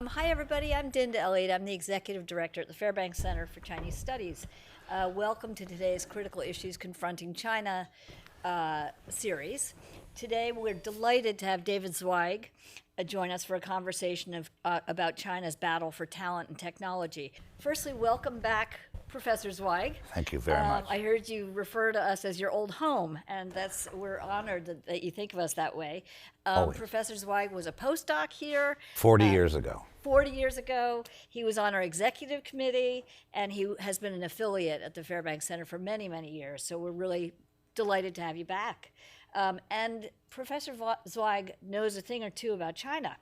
Hi, everybody. I'm Dinda Elliott. I'm the Executive Director at the Fairbanks Center for Chinese Studies. Welcome to today's Critical Issues Confronting China series. Today, we're delighted to have David Zweig join us for a conversation about China's battle for talent and technology. Firstly, welcome back, Professor Zweig. Thank you very much. I heard you refer to us as your old home, and we're honored that you think of us that way. Always. Professor Zweig was a postdoc here. 40 years ago. 40 years ago. He was on our executive committee, and he has been an affiliate at the Fairbanks Center for many, many years. So we're really delighted to have you back. And Professor Zweig knows a thing or two about China.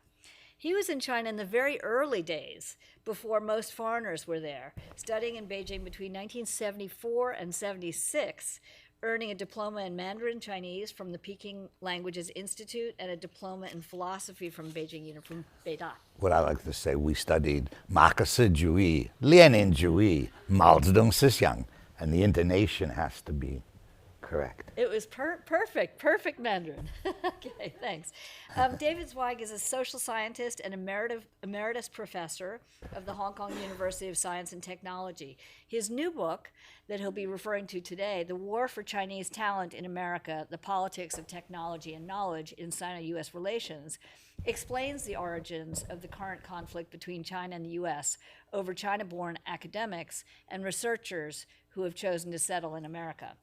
He was in China in the very early days, before most foreigners were there, studying in Beijing between 1974 and 76, earning a diploma in Mandarin Chinese from the Peking Languages Institute and a diploma in philosophy from from Beida. What I like to say, we studied Marxist-Juyi, Lenin-Juyi, Mao Zedong Sisiang, and the intonation has to be correct. It was perfect Mandarin. Okay, thanks. David Zweig is a social scientist and emeritus professor of the Hong Kong University of Science and Technology. His new book that he'll be referring to today, The War for Chinese Talent in America, The Politics of Technology and Knowledge in Sino-US Relations, explains the origins of the current conflict between China and the US over China-born academics and researchers who have chosen to settle in America.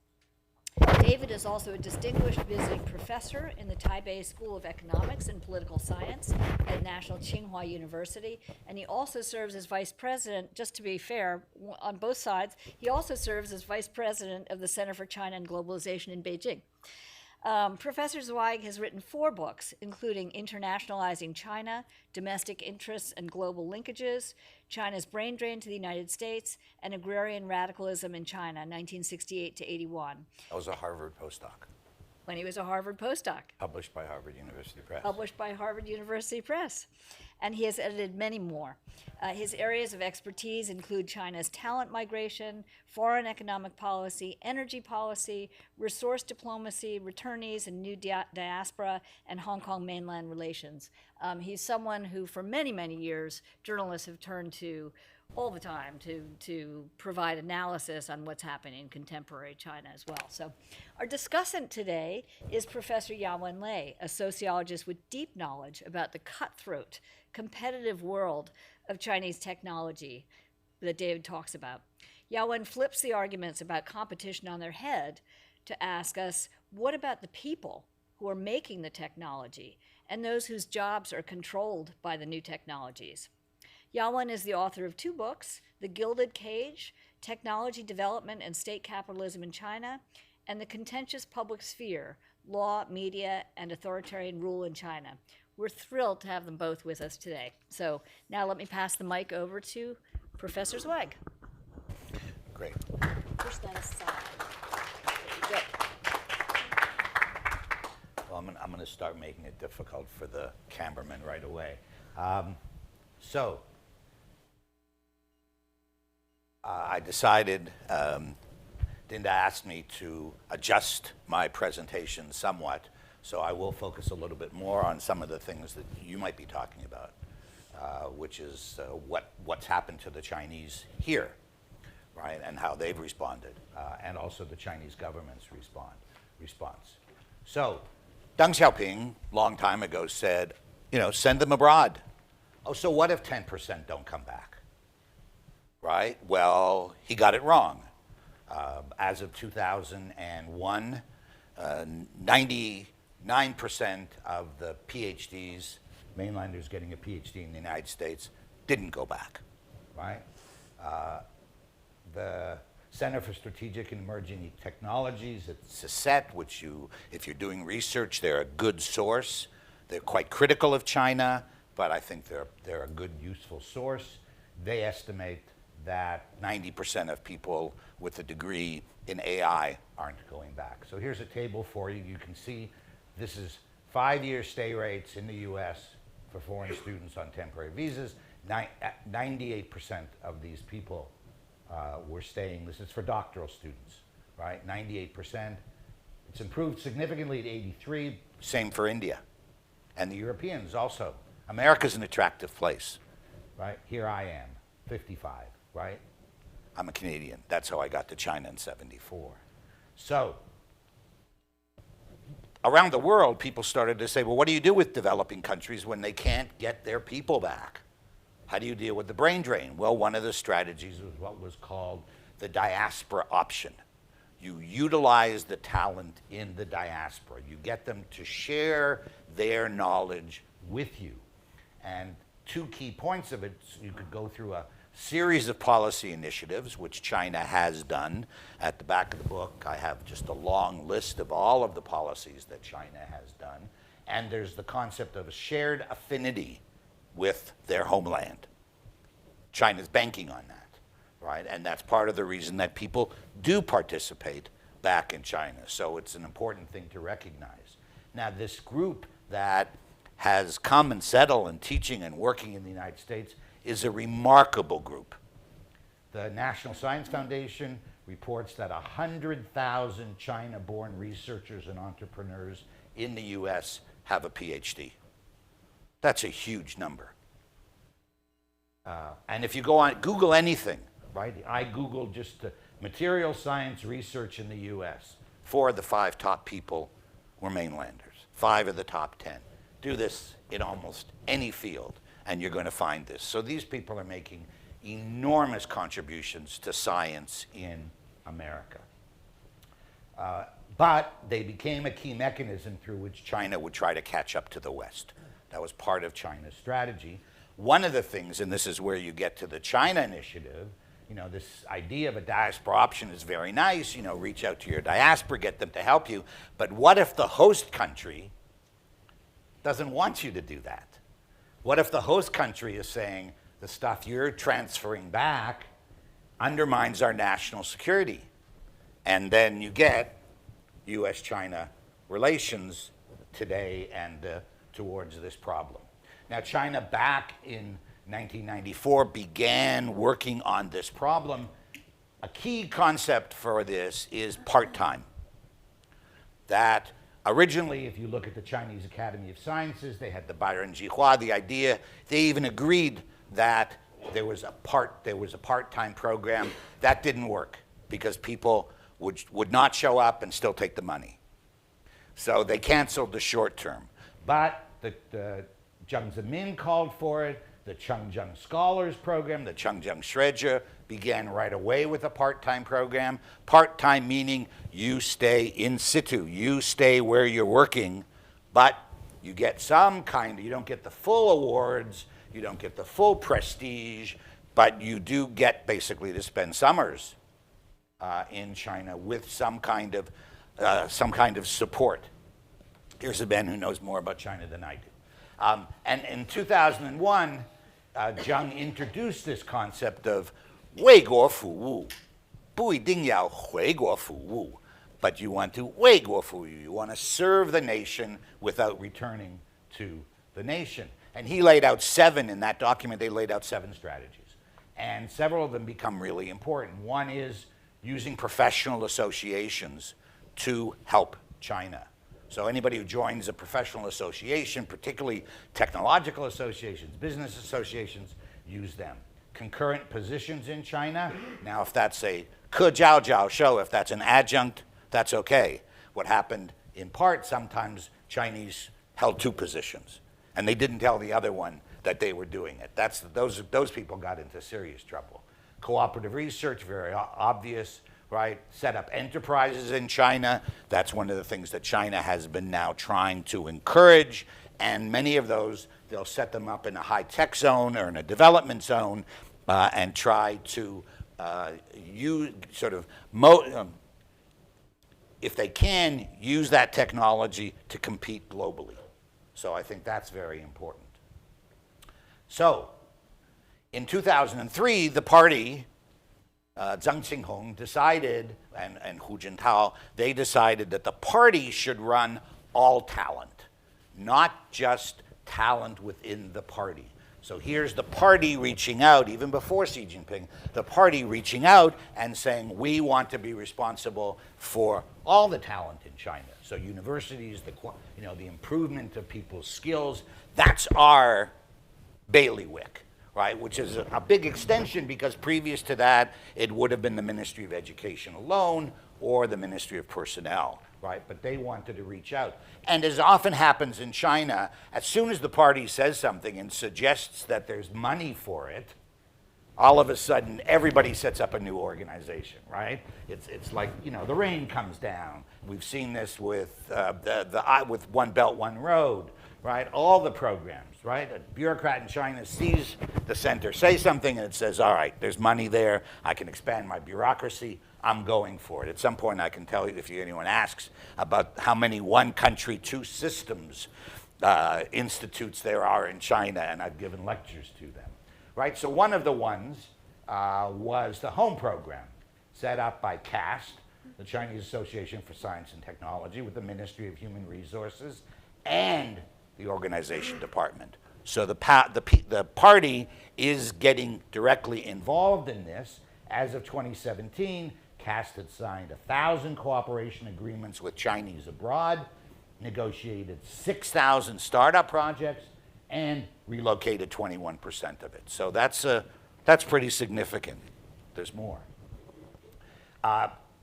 David is also a distinguished visiting professor in the Taipei School of Economics and Political Science at National Tsinghua University, and he also serves as vice president, just to be fair, on both sides, he also serves as vice president of the Center for China and Globalization in Beijing. Professor Zweig has written 4 books, including Internationalizing China, Domestic Interests and Global Linkages, China's Brain Drain to the United States, and Agrarian Radicalism in China, 1968 to 81. I was a Harvard postdoc. When he was a Harvard postdoc. Published by Harvard University Press. Published by Harvard University Press. And he has edited many more. His areas of expertise include China's talent migration, foreign economic policy, energy policy, resource diplomacy, returnees and new diaspora, and Hong Kong mainland relations. He's someone who, for many, many years, journalists have turned to all the time to provide analysis on what's happening in contemporary China as well. So our discussant today is Professor Yawen Lei, a sociologist with deep knowledge about the cutthroat, competitive world of Chinese technology that David talks about. Yawen flips the arguments about competition on their head to ask us, what about the people who are making the technology and those whose jobs are controlled by the new technologies? Yawen is the author of 2 books, The Gilded Cage, Technology Development and State Capitalism in China, and The Contentious Public Sphere, Law, Media, and Authoritarian Rule in China. We're thrilled to have them both with us today. So now let me pass the mic over to Professor Zweig. Great. Push that aside. Good. Well, I'm going to start making it difficult for the cameraman right away. I decided, Dinda asked me to adjust my presentation somewhat, so I will focus a little bit more on some of the things that you might be talking about, which is what's happened to the Chinese here, right, and how they've responded, and also the Chinese government's response. So, Deng Xiaoping, long time ago, said, send them abroad. Oh, so what if 10% don't come back? Right? Well, he got it wrong. As of 2001, 99% of the PhDs, mainlanders getting a PhD in the United States, didn't go back, right? The Center for Strategic and Emerging Technologies at CISET, which if you're doing research, they're a good source. They're quite critical of China, but I think they're a good, useful source. They estimate that 90% of people with a degree in AI aren't going back. So here's a table for you. You can see this is 5-year stay rates in the US for foreign students on temporary visas. 98% of these people were staying. This is for doctoral students, right? 98%. It's improved significantly to 83. Same for India. And the Europeans also. America's an attractive place. right? Here I am, 55, right? I'm a Canadian. That's how I got to China in 74. So around the world, people started to say, well, what do you do with developing countries when they can't get their people back? How do you deal with the brain drain? Well, one of the strategies was what was called the diaspora option. You utilize the talent in the diaspora. You get them to share their knowledge with you. And two key points of it, you could go through a series of policy initiatives, which China has done. At the back of the book, I have just a long list of all of the policies that China has done. And there's the concept of a shared affinity with their homeland. China's banking on that, right? And that's part of the reason that people do participate back in China. So it's an important thing to recognize. Now, this group that has come and settled and teaching and working in the United States is a remarkable group. The National Science Foundation reports that 100,000 China-born researchers and entrepreneurs in the US have a PhD. That's a huge number. And if you go on, Google anything, right? I Googled just material science research in the US. 4 of the 5 top people were mainlanders. 5 of the top 10. Do this in almost any field, and you're going to find this. So these people are making enormous contributions to science in America. But they became a key mechanism through which China would try to catch up to the West. That was part of China's strategy. One of the things, and this is where you get to the China initiative, you know, this idea of a diaspora option is very nice, you know, reach out to your diaspora, get them to help you. But what if the host country doesn't want you to do that? What if the host country is saying the stuff you're transferring back undermines our national security? And then you get US-China relations today and towards this problem. Now, China back in 1994 began working on this problem. A key concept for this is part-time. That originally, if you look at the Chinese Academy of Sciences, they had the Byron Jihua, the idea, they even agreed that there was a part-time program. That didn't work because people would not show up and still take the money. So they canceled the short term. But the Jiang Zemin called for it. The Chengjiang Scholars Program, the Chengjiang Shreja began right away with a part-time program. Part-time meaning you stay in situ, you stay where you're working, but you get some kind of, you don't get the full awards, you don't get the full prestige, but you do get basically to spend summers in China with some kind of support. Here's a man who knows more about China than I do. And in 2001, Jiang introduced this concept of 为国服务,不一定要回国服务, but you want to 为国服务, you want to serve the nation without returning to the nation. And he laid out 7, in that document, they laid out 7 strategies. And several of them become really important. One is using professional associations to help China. So anybody who joins a professional association, particularly technological associations, business associations, use them. Concurrent positions in China, now if that's a 课教教授, if that's an adjunct, that's okay. What happened in part, sometimes Chinese held 2 positions, and they didn't tell the other one that they were doing it. Those people got into serious trouble. Cooperative research, very obvious. Right, set up enterprises in China. That's one of the things that China has been now trying to encourage. And many of those, they'll set them up in a high-tech zone or in a development zone and try to use if they can, use that technology to compete globally. So I think that's very important. So in 2003, the party, Zhang Qinghong decided, and Hu Jintao, they decided that the party should run all talent, not just talent within the party. So here's the party reaching out, even before Xi Jinping, the party reaching out and saying, we want to be responsible for all the talent in China. So universities, the improvement of people's skills, that's our bailiwick. right? Which is a big extension because previous to that, it would have been the Ministry of Education alone or the Ministry of Personnel, right? But they wanted to reach out. And as often happens in China, as soon as the party says something and suggests that there's money for it, all of a sudden, everybody sets up a new organization, right? It's like, you know, the rain comes down. We've seen this with with One Belt, One Road, right? All the programs, right? A bureaucrat in China sees the center say something, and it says, all right, there's money there. I can expand my bureaucracy. I'm going for it. At some point, I can tell you, if anyone asks, about how many one country, two systems institutes there are in China, and I've given lectures to them. Right, so one of the ones was the home program set up by CAST, the Chinese Association for Science and Technology, with the Ministry of Human Resources and the organization department. So the party is getting directly involved in this. As of 2017, CAST had signed 1,000 cooperation agreements with Chinese abroad, negotiated 6,000 startup projects, and relocated 21% of it. So that's pretty significant. There's more.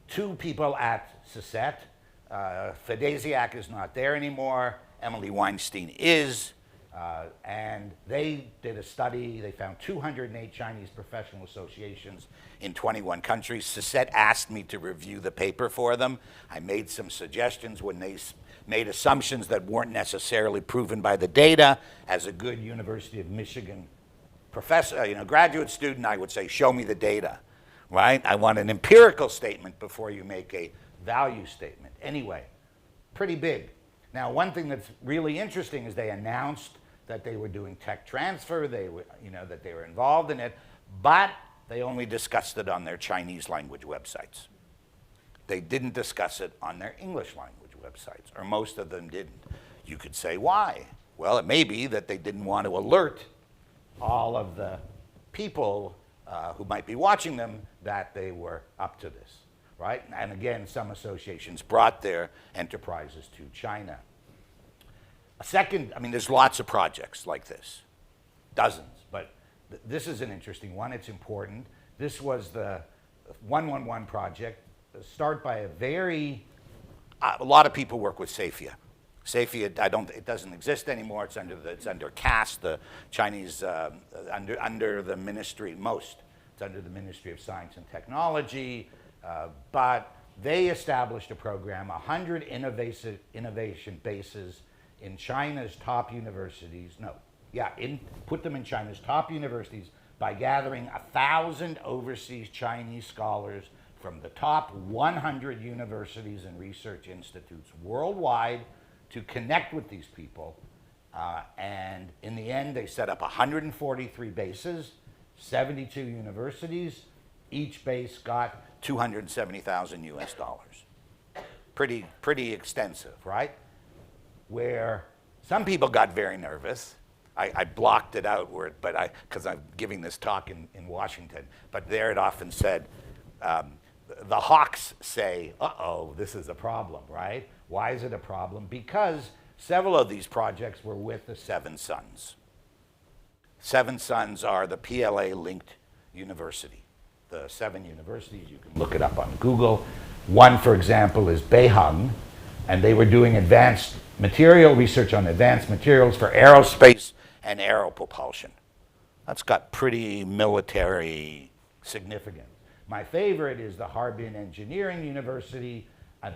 Two people at CISET. Fedesiak is not there anymore. Emily Weinstein is. And they did a study. They found 208 Chinese professional associations in 21 countries. CISET asked me to review the paper for them. I made some suggestions when they made assumptions that weren't necessarily proven by the data. As a good University of Michigan professor, graduate student, I would say, show me the data, right? I want an empirical statement before you make a value statement. Anyway, pretty big. Now, one thing that's really interesting is they announced that they were doing tech transfer, that they were involved in it, but they only discussed it on their Chinese language websites. They didn't discuss it on their English language websites, or most of them didn't. You could say, why? Well, it may be that they didn't want to alert all of the people who might be watching them that they were up to this, right? And again, some associations brought their enterprises to China. There's lots of projects like this, dozens, but this is an interesting one. It's important. This was the 111 project, started by a lot of people work with SAFIA. SAFIA, it doesn't exist anymore. It's under CAST, the Chinese, under the ministry, it's under the Ministry of Science and Technology, but they established a program, 100 innovation bases in China's top universities. Put them in China's top universities by gathering 1,000 overseas Chinese scholars from the top 100 universities and research institutes worldwide to connect with these people. And in the end, they set up 143 bases, 72 universities. Each base got $270,000 US. Pretty extensive, right? Where some people got very nervous. I blocked it out because I'm giving this talk in Washington, but there it often said, the hawks say, uh-oh, this is a problem, right? Why is it a problem? Because several of these projects were with the Seven Sons. Seven Sons are the PLA-linked university. The 7 universities, you can look it up on Google. One, for example, is Beihang, and they were doing research on advanced materials for aerospace and aero propulsion. That's got pretty military significance. My favorite is the Harbin Engineering University, a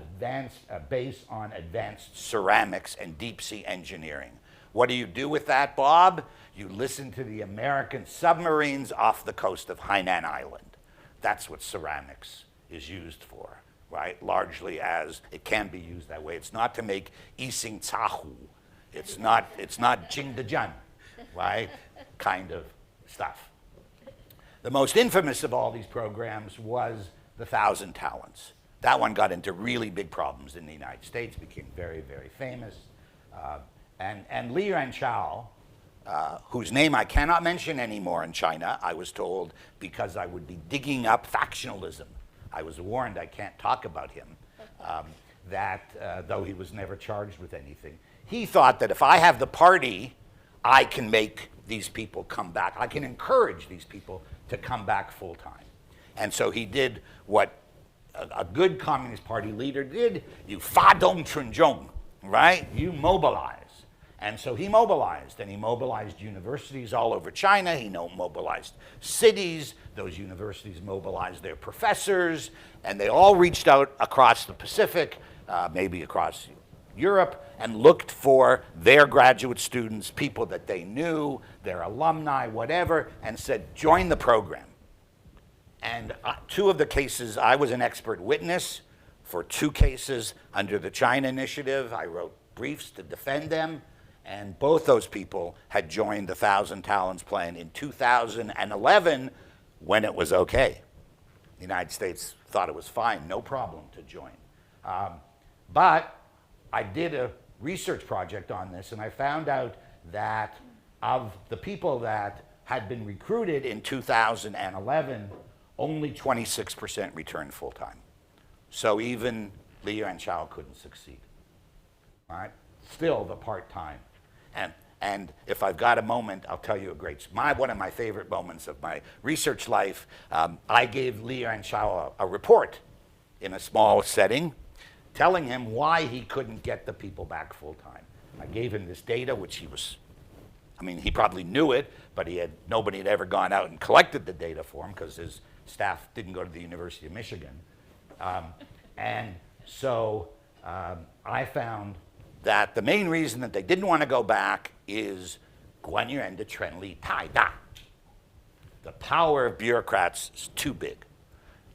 base on advanced ceramics and deep sea engineering. What do you do with that, Bob? You listen to the American submarines off the coast of Hainan Island. That's what ceramics is used for, right? Largely as it can be used that way. It's not to make Ising Cahu. It's not Jingdejian, right? Kind of stuff. The most infamous of all these programs was the 1,000 Talents. That one got into really big problems in the United States, became very, very famous. And Li Yuanchao, whose name I cannot mention anymore in China, I was told, because I would be digging up factionalism. I was warned I can't talk about him, though he was never charged with anything. He thought that if I have the party I can make these people come back. I can encourage these people to come back full time. And so he did what a good Communist Party leader did. You fa dong chun zhong, right? You mobilize. And so he mobilized, and he mobilized universities all over China. He mobilized cities. Those universities mobilized their professors, and they all reached out across the Pacific, maybe across Europe, and looked for their graduate students, people that they knew, their alumni, whatever, and said, join the program. And two of the cases, I was an expert witness for two cases under the China Initiative. I wrote briefs to defend them. And both those people had joined the 1,000 Talents Plan in 2011 when it was okay. The United States thought it was fine, no problem to join. But I did a research project on this, and I found out that of the people that had been recruited in 2011, only 26% returned full time. So even Li Yuanchao couldn't succeed. All right? Still the part-time. And if I've got a moment, I'll tell you one of my favorite moments of my research life. I gave Li Yuanchao a report in a small setting, telling him why he couldn't get the people back full time. I gave him this data, which he probably knew it, but nobody had ever gone out and collected the data for him because his staff didn't go to the University of Michigan. And so I found that the main reason that they didn't want to go back is 官员的权力太大. The power of bureaucrats is too big.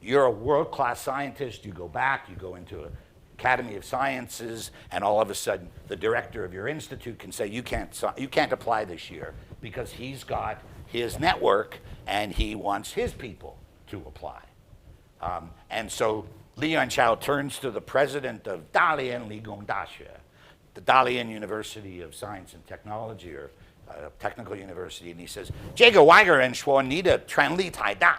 You're a world-class scientist, you go back, you go into an Academy of Sciences, and all of a sudden the director of your institute can say, you can't apply this year because he's got his network and he wants his people to apply. And so Li Yuanchao turns to the president of Dalian Ligong Daxue, the Dalian University of Science and Technology, or Technical University, and he says, 这个外国人说你的权力太大.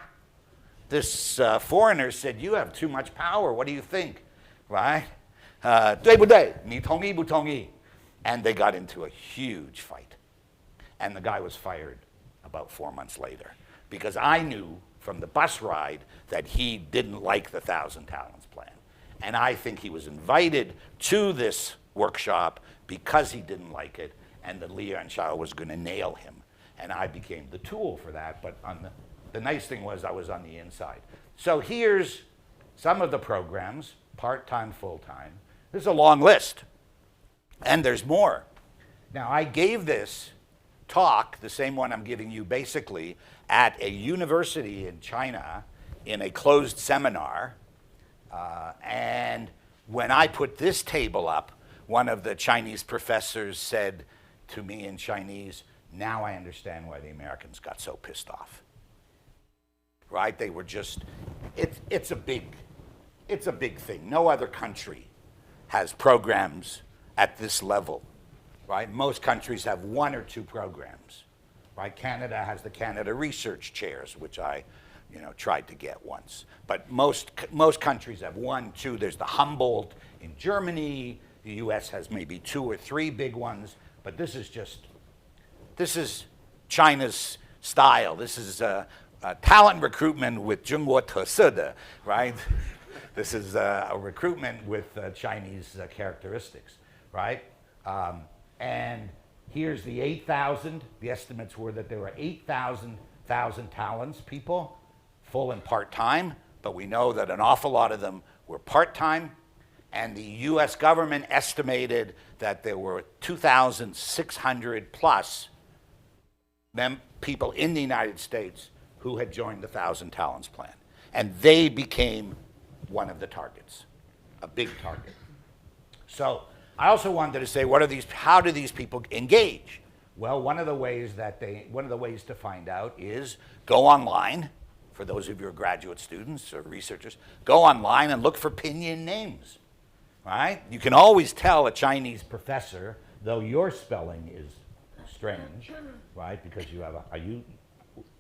This foreigner said, you have too much power, what do you think? Right? 对不对? 你同意不同意? And they got into a huge fight. And the guy was fired about 4 months later because I knew from the bus ride that he didn't like the 1,000 Talents Plan. And I think he was invited to this workshop because he didn't like it, and that Li Yuanchao was going to nail him. And I became the tool for that, but the nice thing was I was on the inside. So here's some of the programs, part-time, full-time. This is a long list, and there's more. Now, I gave this talk, the same one I'm giving you basically, at a university in China in a closed seminar, and when I put this table up, one of the Chinese professors said to me in Chinese, now I understand why the Americans got so pissed off. Right? They were just, it's a big thing. No other country has programs at this level. Right? Most countries have one or two programs. Right? Canada has the Canada Research Chairs, which I tried to get once. But most countries have one, two. There's the Humboldt in Germany. The US has maybe 2 or 3 big ones, but this is China's style. This is talent recruitment with 中国特色的, right? This is a recruitment with Chinese characteristics, right? And here's the 8,000. The estimates were that there were 8,000 talents people, full and part-time, but we know that an awful lot of them were part-time. And the US government estimated that there were 2,600 plus people in the United States who had joined the 1,000 Talents Plan. And they became one of the targets, a big target. So I also wanted to say, how do these people engage? Well, one of the ways to find out is go online. For those of you who are graduate students or researchers, go online and look for pinyin names. Right? You can always tell a Chinese professor, though your spelling is strange, right? Because are you?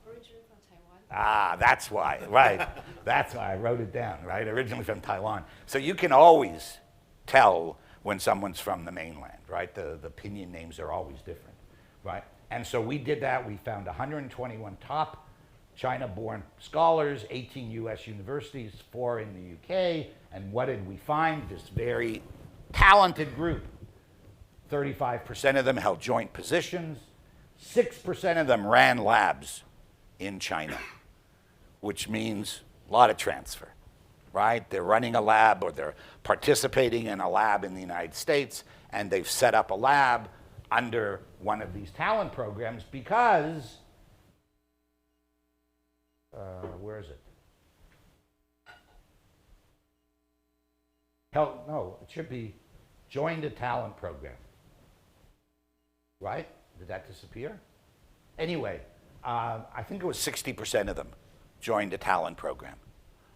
Originally from Taiwan. Ah, that's why, right. That's why I wrote it down, right? Originally from Taiwan. So you can always tell when someone's from the mainland, right? The pinyin names are always different, right? And so we did that. We found 121 top China-born scholars, 18 US universities, 4 in the UK. And what did we find? This very talented group. 35% of them held joint positions. 6% of them ran labs in China, which means a lot of transfer, right? They're running a lab or they're participating in a lab in the United States, and they've set up a lab under one of these talent programs because, where is it? No, it should be joined a talent program, right? Did that disappear? Anyway, I think it was 60% of them joined a talent program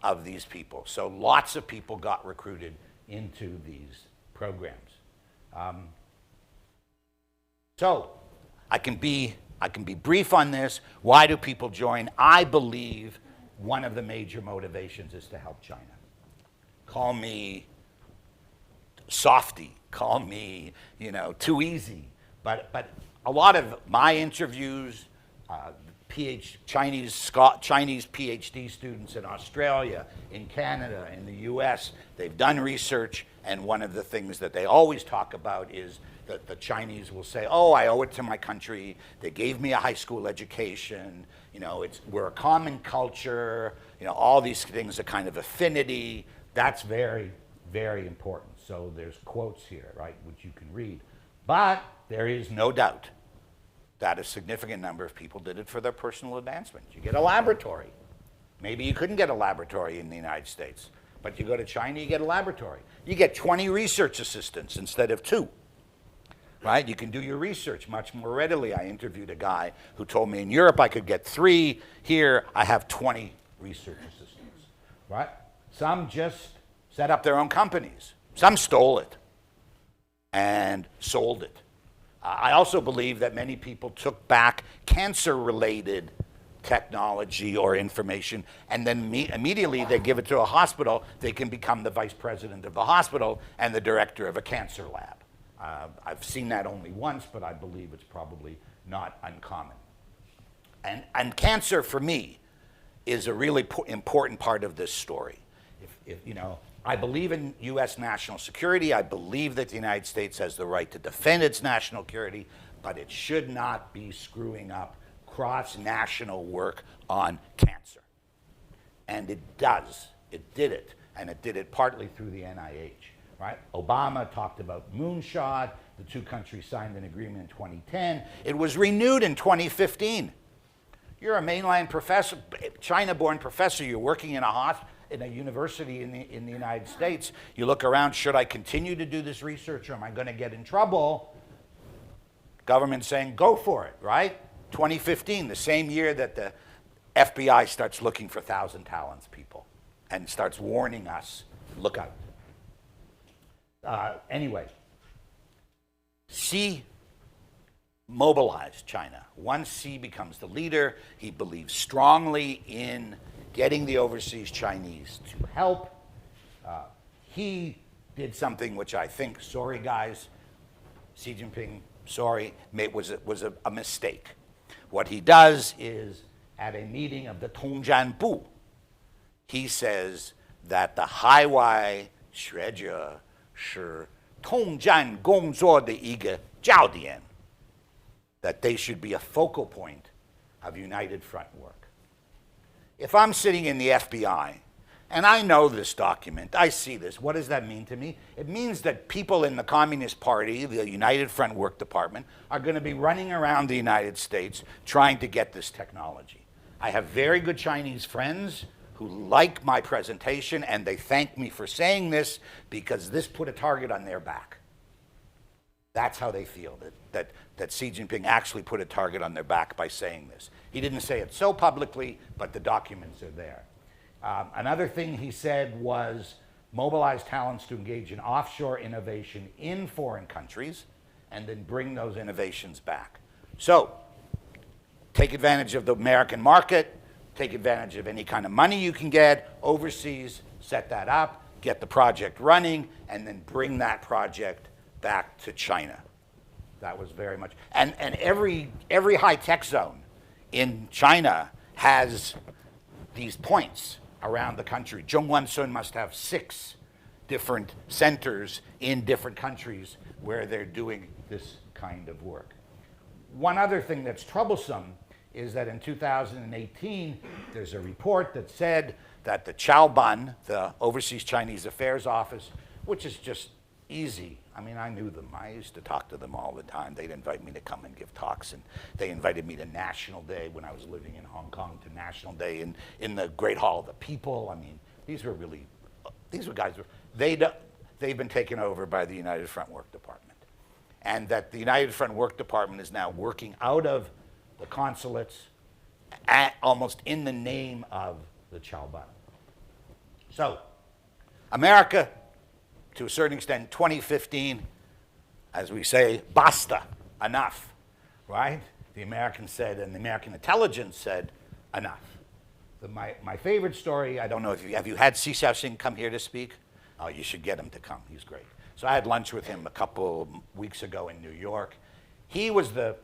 of these people. So lots of people got recruited into these programs. So I can be brief on this. Why do people join? I believe one of the major motivations is to help China. Call me softy, call me, too easy. But a lot of my interviews, Chinese PhD students in Australia, in Canada, in the US, they've done research, and one of the things that they always talk about is that the Chinese will say, oh, I owe it to my country, they gave me a high school education, we're a common culture, all these things, a kind of affinity. That's very, very important. So there's quotes here, right, which you can read. But there is no doubt that a significant number of people did it for their personal advancement. You get a laboratory. Maybe you couldn't get a laboratory in the United States, but you go to China, you get a laboratory. You get 20 research assistants instead of 2, right? You can do your research much more readily. I interviewed a guy who told me in Europe I could get 3. Here, I have 20 research assistants, right? Some just set up their own companies. Some stole it and sold it. I also believe that many people took back cancer-related technology or information, and then immediately they give it to a hospital. They can become the vice president of the hospital and the director of a cancer lab. I've seen that only once, but I believe it's probably not uncommon. And cancer, for me, is a really important part of this story. I believe in U.S. national security. I believe that the United States has the right to defend its national security, but it should not be screwing up cross-national work on cancer. And it does. It did it. And it did it partly through the NIH, right? Obama talked about moonshot. The 2 countries signed an agreement in 2010. It was renewed in 2015. You're a mainland professor, China-born professor. You're working in a university in the United States. You look around, should I continue to do this research or am I going to get in trouble? Government saying, go for it, right? 2015, the same year that the FBI starts looking for 1,000 talents people and starts warning us, look out. Anyway, Xi mobilized China. Once Xi becomes the leader, he believes strongly in getting the overseas Chinese to help. He did something which I think, sorry guys, Xi Jinping, sorry, was a mistake. What he does is, at a meeting of the Tongzhanbu, he says that the 海外学者是统战工作的一个焦点, that they should be a focal point of United Front work. If I'm sitting in the FBI, and I know this document, I see this, what does that mean to me? It means that people in the Communist Party, the United Front Work Department, are going to be running around the United States trying to get this technology. I have very good Chinese friends who like my presentation, and they thank me for saying this because this put a target on their back. That's how they feel, that Xi Jinping actually put a target on their back by saying this. He didn't say it so publicly, but the documents are there. Another thing he said was mobilize talents to engage in offshore innovation in foreign countries and then bring those innovations back. So take advantage of the American market, take advantage of any kind of money you can get overseas, set that up, get the project running, and then bring that project back to China. That was very much, and every high-tech zone in China has these points around the country. Zhongguancun must have 6 different centers in different countries where they're doing this kind of work. One other thing that's troublesome is that in 2018, there's a report that said that the Chaoban, the Overseas Chinese Affairs Office, which is just easy. I mean, I knew them. I used to talk to them all the time. They'd invite me to come and give talks, and they invited me to National Day when I was living in Hong Kong, to National Day in the Great Hall of the People. I mean, these were guys, they've been taken over by the United Front Work Department. And that the United Front Work Department is now working out of the consulates almost in the name of the Chaoban. So, America, to a certain extent, 2015, as we say, basta, enough, right? The Americans said, and the American intelligence said, enough. My favorite story, I don't know if have you had Si Xiaoxing come here to speak? Oh, you should get him to come. He's great. So I had lunch with him a couple weeks ago in New York. He was the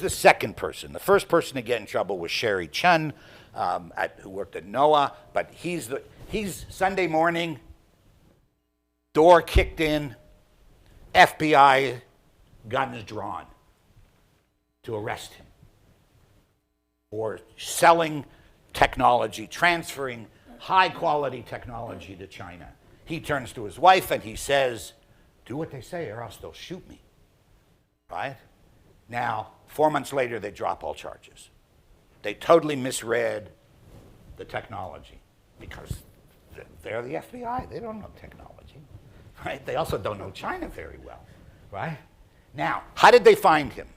second person. The first person to get in trouble was Sherry Chun, who worked at NOAA. But he's Sunday morning, door kicked in, FBI guns drawn to arrest him for selling technology, transferring high-quality technology to China. He turns to his wife and he says, "Do what they say or else they'll shoot me," right? Now, 4 months later, they drop all charges. They totally misread the technology because they're the FBI. They don't know technology, right? They also don't know China very well, right? Now, how did they find him?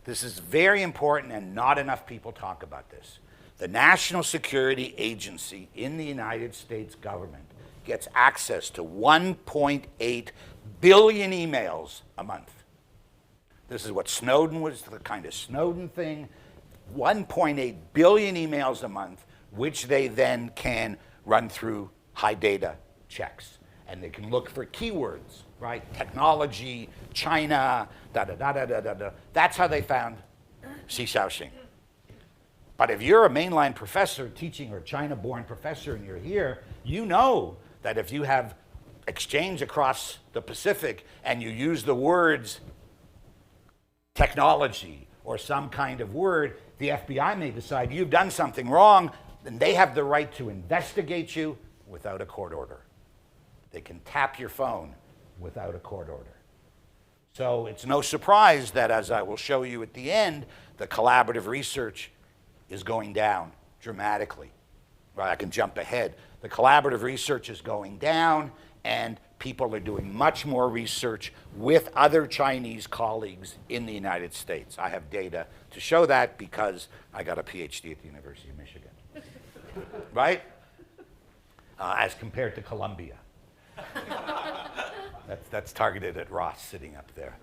This is very important, and not enough people talk about this. The National Security Agency in the United States government gets access to 1.8 billion emails a month. This is what Snowden was, the kind of Snowden thing. 1.8 billion emails a month, which they then can run through high data checks. And they can look for keywords, right? Technology, China, da-da-da-da-da-da. That's how they found Si Xiaoxing. But if you're a mainline professor teaching, or a China-born professor, and you're here, you know that if you have exchange across the Pacific and you use the words technology or some kind of word, the FBI may decide you've done something wrong, and they have the right to investigate you without a court order. They can tap your phone without a court order. So it's no surprise that, as I will show you at the end, the collaborative research is going down dramatically. Right, I can jump ahead. The collaborative research is going down, and people are doing much more research with other Chinese colleagues in the United States. I have data to show that because I got a PhD at the University of Michigan, right? As compared to Columbia. That's targeted at Ross sitting up there.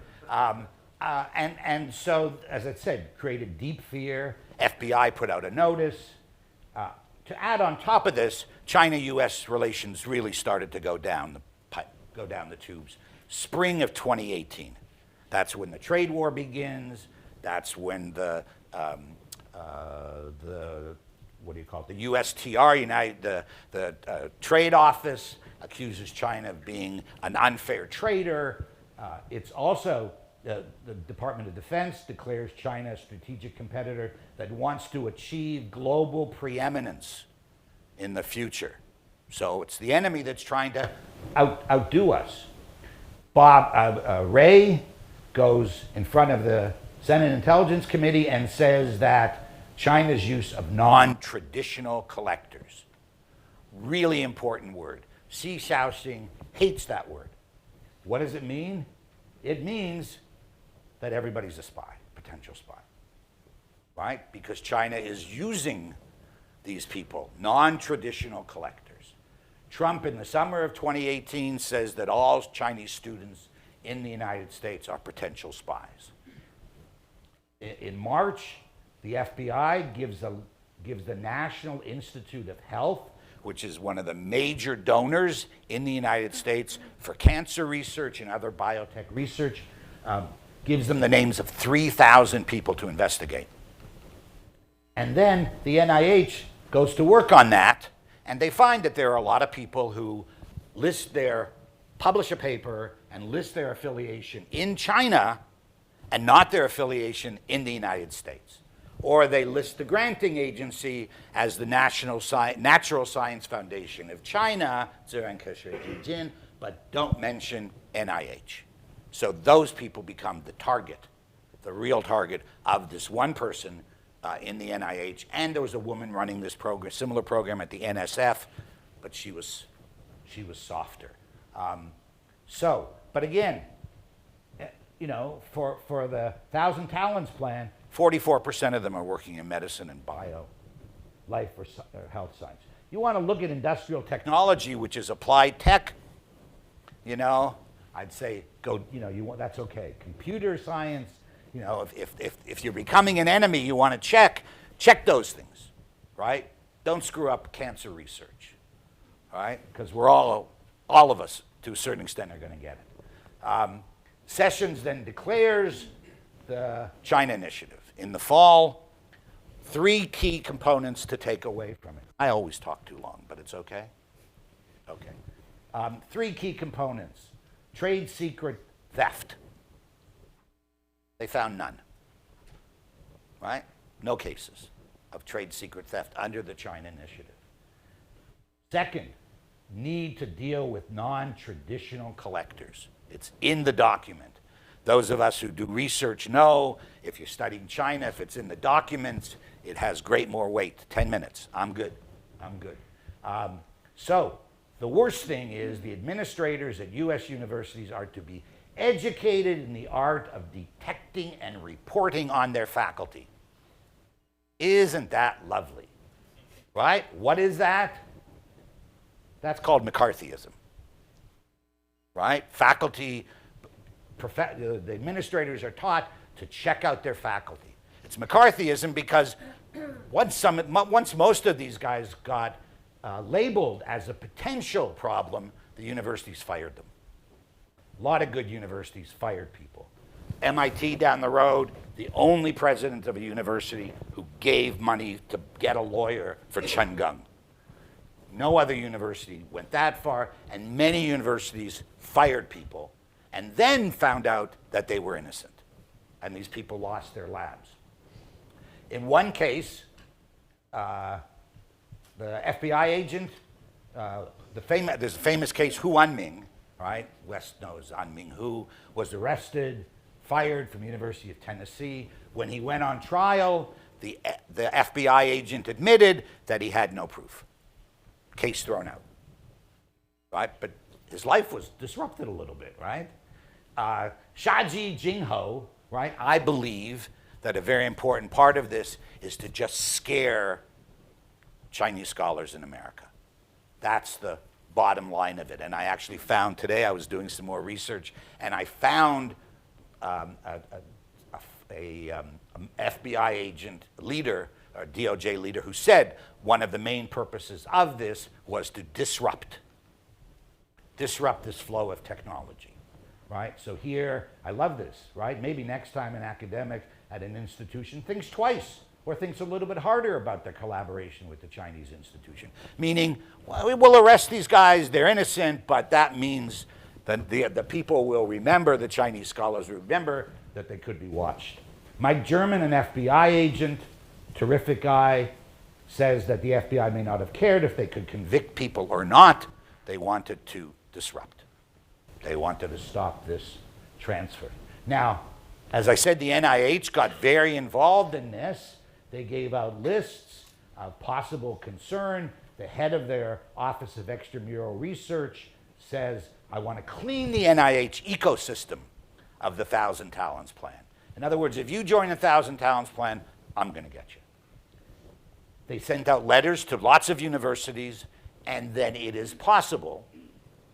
And so, as I said, created deep fear. FBI put out a notice. To add on top of this, China-U.S. relations really started to go down the tubes. Spring of 2018. That's when the trade war begins. That's when the what do you call it? The USTR, the trade office, accuses China of being an unfair trader. It's also the Department of Defense declares China a strategic competitor that wants to achieve global preeminence in the future. So it's the enemy that's trying to outdo us. Ray goes in front of the Senate Intelligence Committee and says that China's use of non-traditional collectors, really important word. Si Xiaoxing hates that word. What does it mean? It means that everybody's a spy, potential spy, right? Because China is using these people, non-traditional collectors. Trump, in the summer of 2018, says that all Chinese students in the United States are potential spies. In March, the FBI gives the National Institute of Health, which is one of the major donors in the United States for cancer research and other biotech research, gives them the names of 3,000 people to investigate. And then the NIH goes to work on that, and they find that there are a lot of people who publish a paper and list their affiliation in China and not their affiliation in the United States. Or they list the granting agency as the Natural Science Foundation of China, but don't mention NIH. So those people become the target, the real target of this one person in the NIH. And there was a woman running this program, similar program at the NSF, but she was softer. But again, you know, for the 1,000 Talents plan, 44% of them are working in medicine and bio, life or health science. You want to look at industrial technology, which is applied tech, you know, I'd say go, you know, that's okay. Computer science, you know, if you're becoming an enemy, you want to check those things, right? Don't screw up cancer research, right? Because we're all of us, to a certain extent, are going to get it. Sessions then declares the China Initiative. In the fall, 3 key components to take away from it. I always talk too long, but it's okay? Okay. 3 key components. Trade secret theft. They found none, right? No cases of trade secret theft under the China Initiative. Second, need to deal with non-traditional collectors. It's in the document. Those of us who do research know if you're studying China, if it's in the documents, it has great more weight. 10 minutes. I'm good. So the worst thing is the administrators at U.S. universities are to be educated in the art of detecting and reporting on their faculty. Isn't that lovely? Right? What is that? That's called McCarthyism. Right? Faculty, the administrators are taught to check out their faculty. It's McCarthyism because once most of these guys got labeled as a potential problem, the universities fired them. A lot of good universities fired people. MIT down the road, the only president of a university who gave money to get a lawyer for Chen Geng. No other university went that far, and many universities fired people and then found out that they were innocent. And these people lost their labs. In one case, the FBI agent, there's a famous case, Hu Anming, right? West knows Anming Hu, was arrested, fired from the University of Tennessee. When he went on trial, the FBI agent admitted that he had no proof. Case thrown out, right? But his life was disrupted a little bit, right? Shaji Jingho, right? I believe that a very important part of this is to just scare Chinese scholars in America. That's the bottom line of it. And I actually found today, I was doing some more research, and I found a FBI agent leader, or DOJ leader, who said one of the main purposes of this was to disrupt this flow of technology, right? So here, I love this, right? Maybe next time an academic at an institution thinks twice or thinks a little bit harder about their collaboration with the Chinese institution. Meaning, well, we'll arrest these guys, they're innocent, but that means that the people will remember, the Chinese scholars will remember that they could be watched. Mike German, an FBI agent, terrific guy, says that the FBI may not have cared if they could convict people or not. They wanted to disrupt. They wanted to stop this transfer. Now, as I said, the NIH got very involved in this. They gave out lists of possible concern. The head of their Office of Extramural Research says, I want to clean the NIH ecosystem of the 1,000 Talents Plan. In other words, if you join the 1,000 Talents Plan, I'm going to get you. They sent out letters to lots of universities, and then it is possible,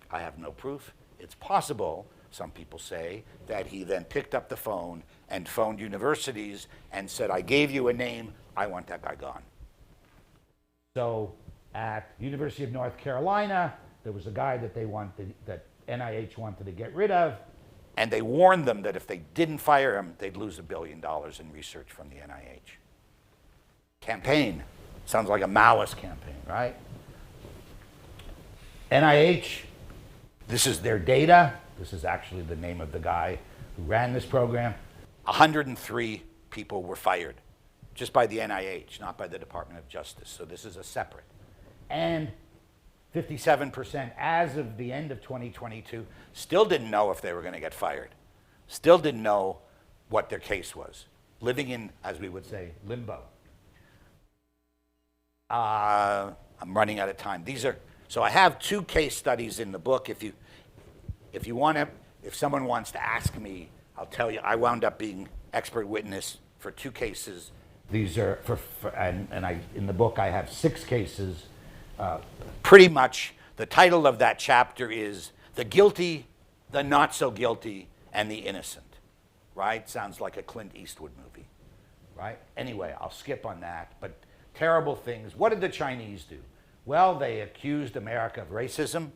I have no proof, it's possible, some people say, that he then picked up the phone and phoned universities and said, I gave you a name, I want that guy gone. So at University of North Carolina, there was a guy that NIH wanted to get rid of. And they warned them that if they didn't fire him, they'd lose $1 billion in research from the NIH. Campaign. Sounds like a Maoist campaign, right? NIH, this is their data. This is actually the name of the guy who ran this program. 103 people were fired just by the NIH, not by the Department of Justice. So this is a separate. And 57% as of the end of 2022 still didn't know if they were going to get fired. Still didn't know what their case was. Living in, as we would say, limbo. I'm running out of time. So I have 2 case studies in the book. If someone wants to ask me, I'll tell you, I wound up being expert witness for 2 cases. These are in the book I have 6 cases. Pretty much the title of that chapter is The Guilty, the Not So Guilty, and the Innocent, right? Sounds like a Clint Eastwood movie, right? Anyway, I'll skip on that, but terrible things. What did the Chinese do? Well, they accused America of racism.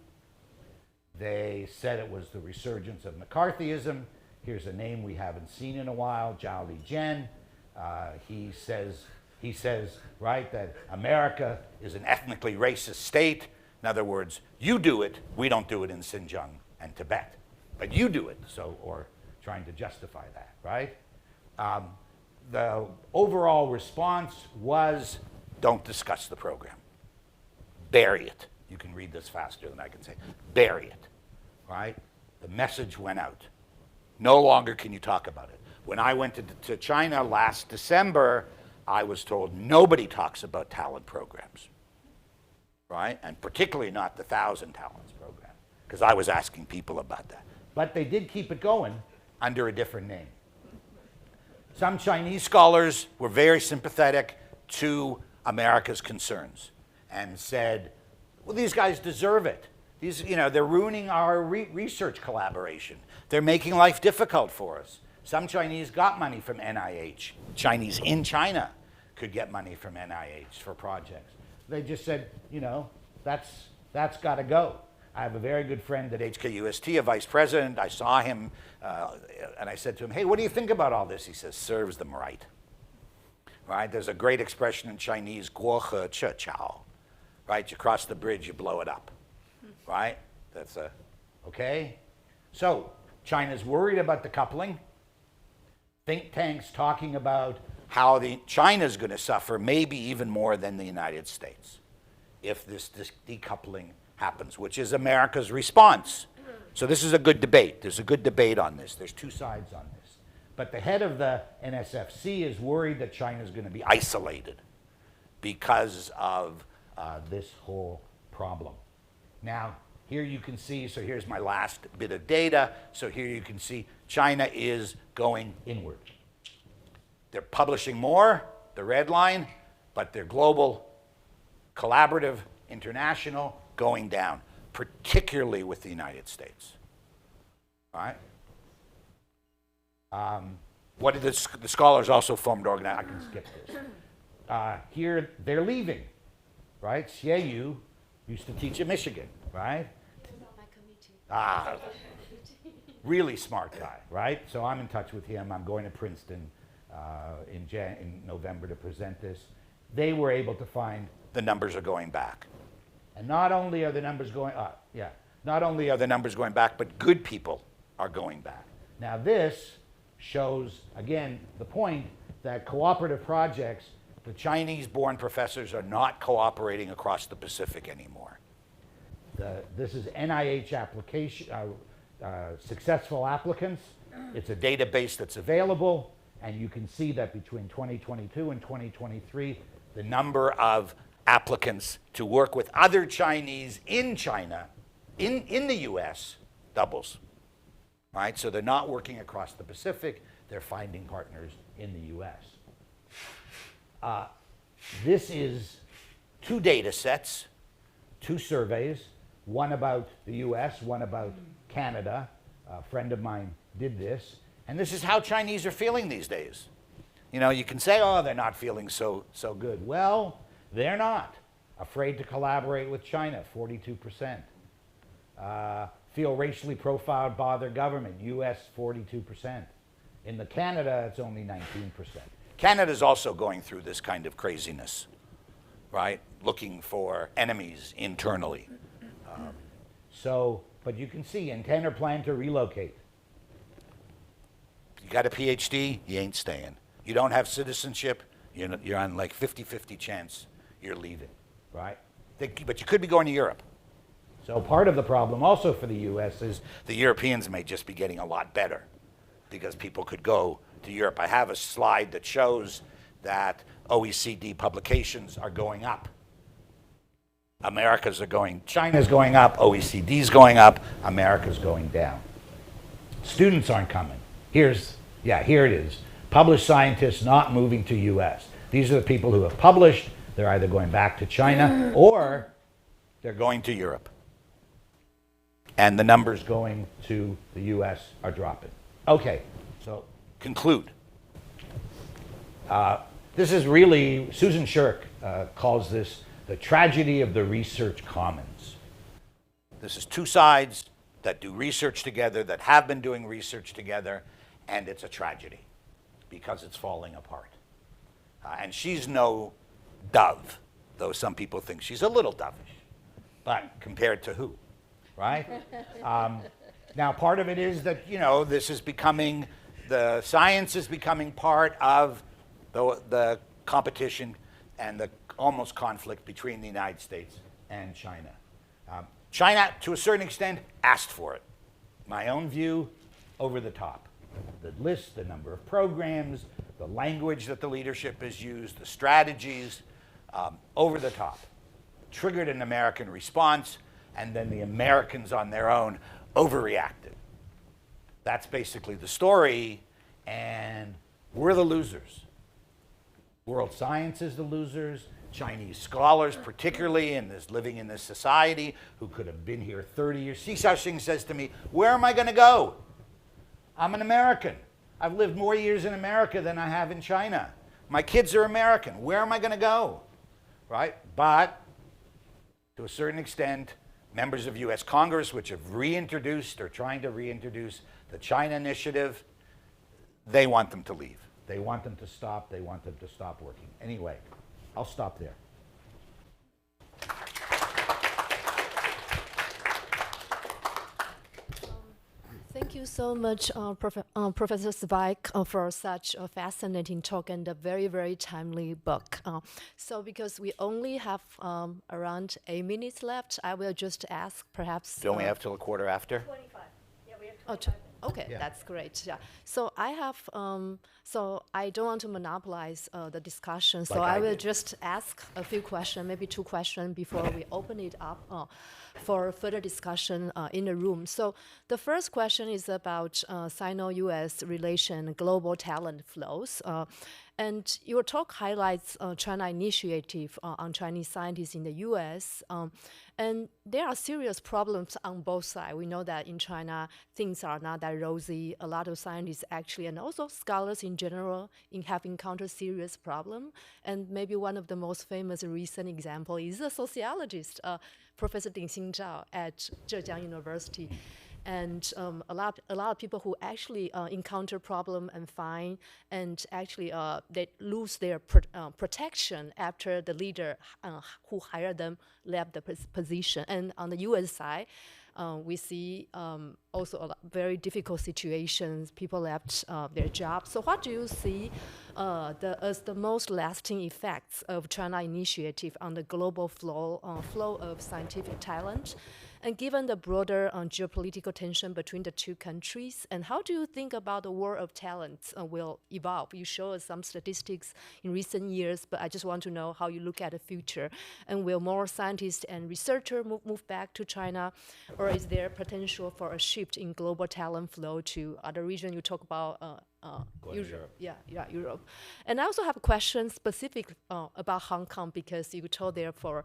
They said it was the resurgence of McCarthyism. Here's a name we haven't seen in a while, Zhao Lijian. He says, right, that America is an ethnically racist state. In other words, you do it, we don't do it in Xinjiang and Tibet. But you do it, or trying to justify that, right? The overall response was, don't discuss the program. Bury it. You can read this faster than I can say. Bury it, right? The message went out. No longer can you talk about it. When I went to China last December, I was told nobody talks about talent programs, right? And particularly not the 1,000 Talents program, because I was asking people about that. But they did keep it going under a different name. Some Chinese scholars were very sympathetic to America's concerns and said, well, these guys deserve it. They're ruining our research collaboration. They're making life difficult for us. Some Chinese got money from NIH. Chinese in China could get money from NIH for projects. They just said, that's got to go. I have a very good friend at HKUST, a vice president. I saw him, and I said to him, hey, what do you think about all this? He says, serves them right. Right? There's a great expression in Chinese, guo he che chao. Right? You cross the bridge, you blow it up. Right? That's okay? So, China's worried about the coupling. Think tanks talking about how China's going to suffer maybe even more than the United States if this decoupling happens, which is America's response. So this is a good debate. There's a good debate on this. There's 2 sides on this. But the head of the NSFC is worried that China's going to be isolated because of this whole problem. Now, here you can see, so here's my last bit of data. So here you can see China is going inward. They're publishing more, the red line, but they're global, collaborative, international, going down, particularly with the United States. All right? What did the scholars also formed organize? I can skip this. Here, they're leaving, right? Xie Yu used to teach at Michigan, right? Really smart guy, right? So I'm in touch with him. I'm going to Princeton in November to present this. They were able to find the numbers are going back. And not only are the numbers going up, not only are the numbers going back, but good people are going back. Now this shows, again, the point that cooperative projects, the Chinese-born professors are not cooperating across the Pacific anymore. This is NIH application, successful applicants. It's a database that's available, and you can see that between 2022 and 2023, the number of applicants to work with other Chinese in China, in the US, doubles. Right? So they're not working across the Pacific, they're finding partners in the US. This is 2 data sets, 2 surveys, one about the US, one about Canada. A friend of mine did this. And this is how Chinese are feeling these days. You can say, oh, they're not feeling so good. Well, they're not. Afraid to collaborate with China, 42%. feel racially profiled by their government. U.S. 42%. In the Canada, it's only 19%. Canada's also going through this kind of craziness, right? Looking for enemies internally. But you can see, intend or plan to relocate. You got a PhD, you ain't staying. You don't have citizenship, you're on like 50-50 chance you're leaving, Right? but you could be going to Europe. So part of the problem also for the U.S. is The Europeans may just be getting a lot better because people could go to Europe. I have a slide that shows that OECD publications are going up. China's going up, OECD's going up, America's going down. Students aren't coming. Here it is. Published scientists not moving to U.S. These are the people who have published. They're either going back to China or They're going to Europe. and the numbers going to the U.S. are dropping. Okay, so Conclude. this is really, Susan Shirk calls this the tragedy of the research commons. This is two sides that do research together, that have been doing research together, and it's a tragedy because it's falling apart. And she's no dove, though some people think she's a little dovish. But compared to who, right? Now, part of it is that, this is becoming, the science is becoming part of the competition and the almost conflict between the United States and China. China, to a certain extent, asked for it. My own view, over the top. The list, the number of programs, the language that the leadership has used, the strategies, over the top. Triggered an American response, and then the Americans on their own overreacted. That's basically the story, and we're the losers. World science is the losers. Chinese scholars, particularly, and is living in this society, who could have been here 30 years. Xi Xiaoxing says to me, where am I going to go? I'm an American. I've lived more years in America than I have in China. My kids are American. Where am I going to go? Right? But to a certain extent, members of U.S. Congress, which have reintroduced or trying to reintroduce the China initiative, they want them to leave. They want them to stop. They want them to stop working. Anyway, I'll stop there. Thank you so much, Professor Zweig, for such a fascinating talk and a very, very timely book. So because we only have around 8 minutes left, I will just ask perhaps... Don't we have till a quarter after? 25. Yeah, we have Oh, 25. okay, Yeah. that's great. Yeah. So I have, so I don't want to monopolize the discussion. So Like I I will did. just ask a few questions, maybe 2 questions before we open it up for further discussion in the room. So the first question is about Sino-US relation, global talent flows. And your talk highlights China initiative on Chinese scientists in the U.S. And there are serious problems on both sides. We know that in China, things are not that rosy. A lot of scientists actually, and also scholars in general, have encountered serious problems. And maybe one of the most famous recent example is a sociologist, Professor Ding Xingzhao at Zhejiang University. And a lot of people who actually encounter problem and find, and actually they lose their protection after the leader who hired them left the position. And on the U.S. side, we see also a lot very difficult situations. People left their jobs. So what do you see as the most lasting effects of China initiative on the global flow of scientific talent? And given the broader geopolitical tension between the two countries, and how do you think about the war of talent will evolve? You show us some statistics in recent years, but I just want to know how you look at the future. And will more scientists and researchers move back to China, or is there potential for a shift in global talent flow to other regions? You talk about Europe. Yeah, Europe. And I also have a question specific about Hong Kong because you told there for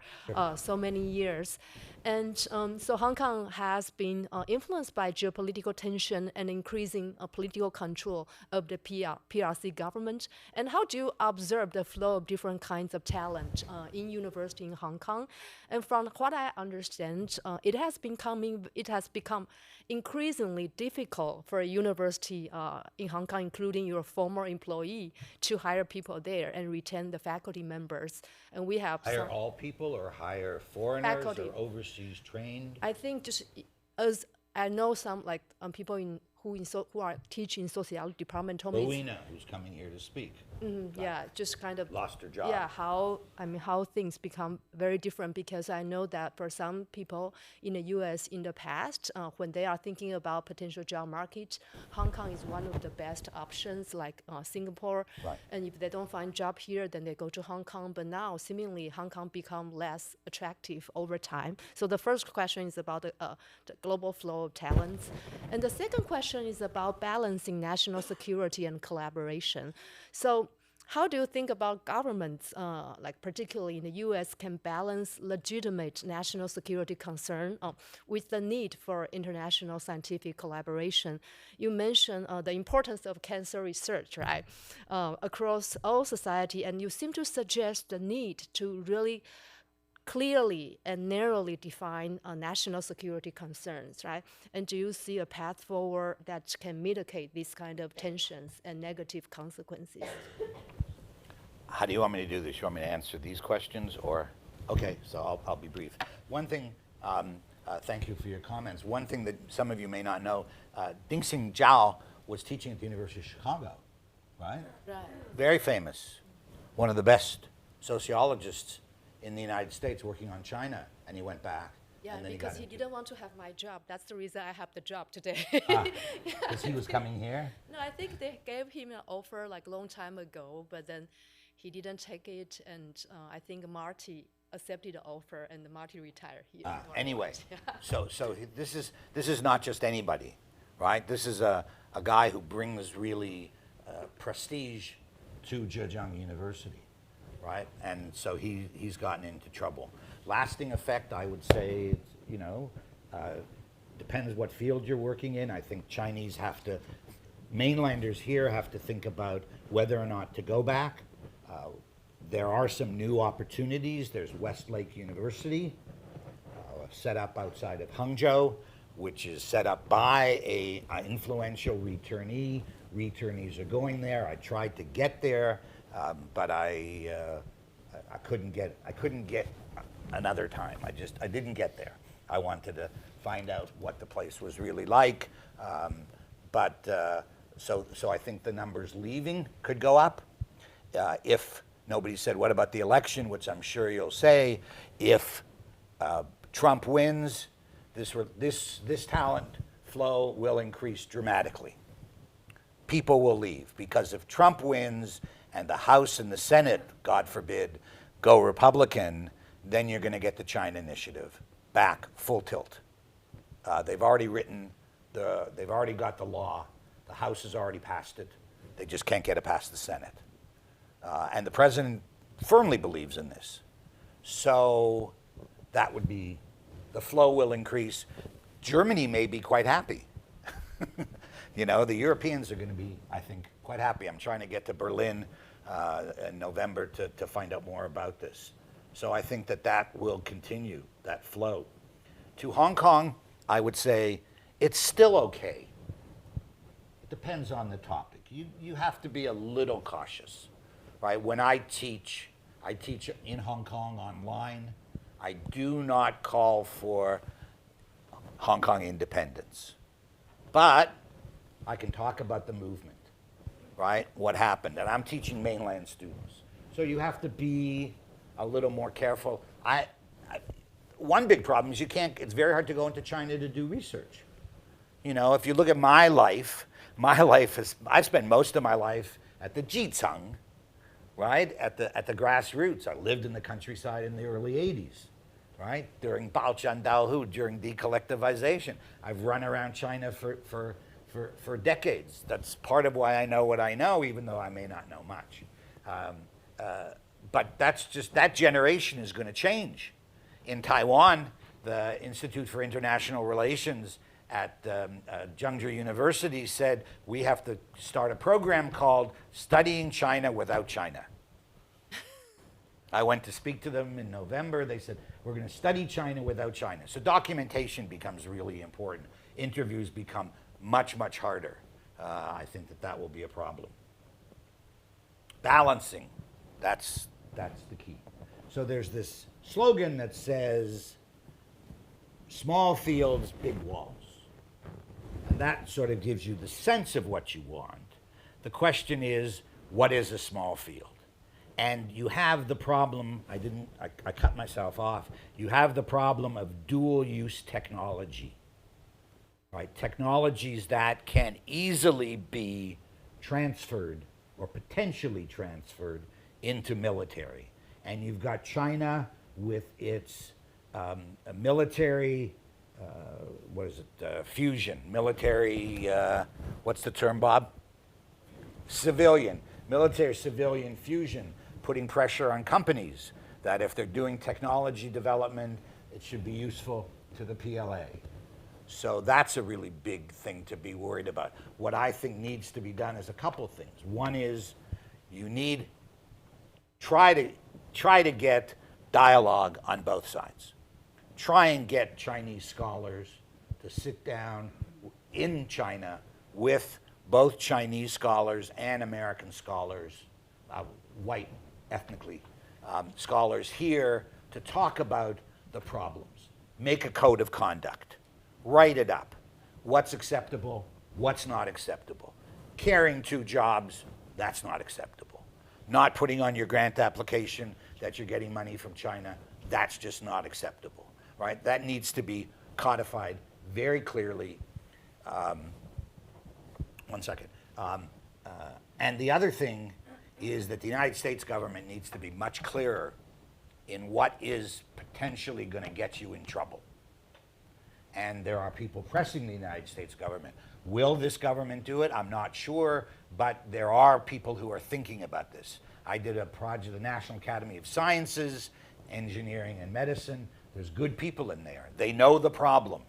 so many years. And so Hong Kong has been influenced by geopolitical tension and increasing political control of the PRC government. And how do you observe the flow of different kinds of talent in university in Hong Kong? And from what I understand, it has become increasingly difficult for a university in Hong Kong, including your former employee, to hire people there and retain the faculty members. And we have Hire all people or hire foreigners Faculty. or overseas trained? I think just as I know some like people who are teaching sociology department told me it's- Rowena, who's coming here to speak, yeah, just kind of lost her job. yeah, how things become very different because I know that for some people in the U.S. in the past, when they are thinking about potential job market, Hong Kong is one of the best options, like Singapore. Right. And if they don't find job here, then they go to Hong Kong. But now, seemingly, Hong Kong become less attractive over time. So the first question is about the global flow of talents, and the second question is about balancing national security and collaboration. So how do you think about governments, like particularly in the U.S., can balance legitimate national security concern with the need for international scientific collaboration? You mentioned the importance of cancer research, right, across all society, and you seem to suggest the need to really clearly and narrowly define national security concerns, right? And do you see a path forward that can mitigate these kind of tensions and negative consequences? How do you want me to do this? You want me to answer these questions or? Okay, so I'll be brief. One thing, thank you for your comments. One thing that some of you may not know, Dingxing Zhao was teaching at the University of Chicago, right? Right. Very famous, one of the best sociologists in the United States working on China, and he went back. Yeah, and then because he into- didn't want to have my job. That's the reason I have the job today. Because he was coming here? No, I think they gave him an offer like a long time ago, but then he didn't take it, and I think Marty accepted the offer, and Marty retired. Anyway, so this is not just anybody, right? This is a guy who brings really prestige to Zhejiang University, right? And so he's gotten into trouble. Lasting effect, I would say, depends what field you're working in. I think mainlanders here have to think about whether or not to go back. There are some new opportunities. There's Westlake University, set up outside of Hangzhou, which is set up by an influential returnee. Returnees are going there. I tried to get there, but I couldn't get another time. I didn't get there. I wanted to find out what the place was really like, so I think the numbers leaving could go up. If nobody said, what about the election, which I'm sure you'll say, if Trump wins, this talent flow will increase dramatically. People will leave, because if Trump wins and the House and the Senate, God forbid, go Republican, then you're going to get the China initiative back full tilt. They've already got the law. The House has already passed it. They just can't get it past the Senate. And the president firmly believes in this. So that would be, the flow will increase. Germany may be quite happy. The Europeans are going to be, I think, quite happy. I'm trying to get to Berlin in November to find out more about this. So I think that will continue, that flow. To Hong Kong, I would say it's still okay. It depends on the topic. You have to be a little cautious. Right? When I teach in Hong Kong online. I do not call for Hong Kong independence. But I can talk about the movement, right? What happened. And I'm teaching mainland students. So you have to be a little more careful. One big problem is it's very hard to go into China to do research. If you look at my life I've spent most of my life at the Jicang, right? At the grassroots. I lived in the countryside in the early 80s, right? During Baoqian Daohu, during decollectivization. I've run around China for for decades. That's part of why I know what I know, even though I may not know much. But that generation is going to change. In Taiwan, the Institute for International Relations at Zhengzhou University said we have to start a program called Studying China Without China. I went to speak to them in November. They said, we're going to study China without China. So documentation becomes really important. Interviews become much, much harder. I think that will be a problem. Balancing, that's the key. So there's this slogan that says, small fields, big walls. And that sort of gives you the sense of what you want. The question is, what is a small field? And you have the problem, I cut myself off, you have the problem of dual-use technology, right? Technologies that can easily be transferred or potentially transferred into military. And you've got China with its military, fusion, military, what's the term, Bob? Civilian, military-civilian fusion, putting pressure on companies that if they're doing technology development, it should be useful to the PLA. So that's a really big thing to be worried about. What I think needs to be done is a couple things. One is you need try to get dialogue on both sides. Try and get Chinese scholars to sit down in China with both Chinese scholars and American scholars, white ethnically, scholars here to talk about the problems. Make a code of conduct. Write it up. What's acceptable? What's not acceptable? Carrying two jobs, that's not acceptable. Not putting on your grant application that you're getting money from China, that's just not acceptable, right? That needs to be codified very clearly. One second. And the other thing is that the United States government needs to be much clearer in what is potentially going to get you in trouble. And there are people pressing the United States government. Will this government do it? I'm not sure, but there are people who are thinking about this. I did a project, the National Academy of Sciences, Engineering and Medicine. There's good people in there. They know the problem.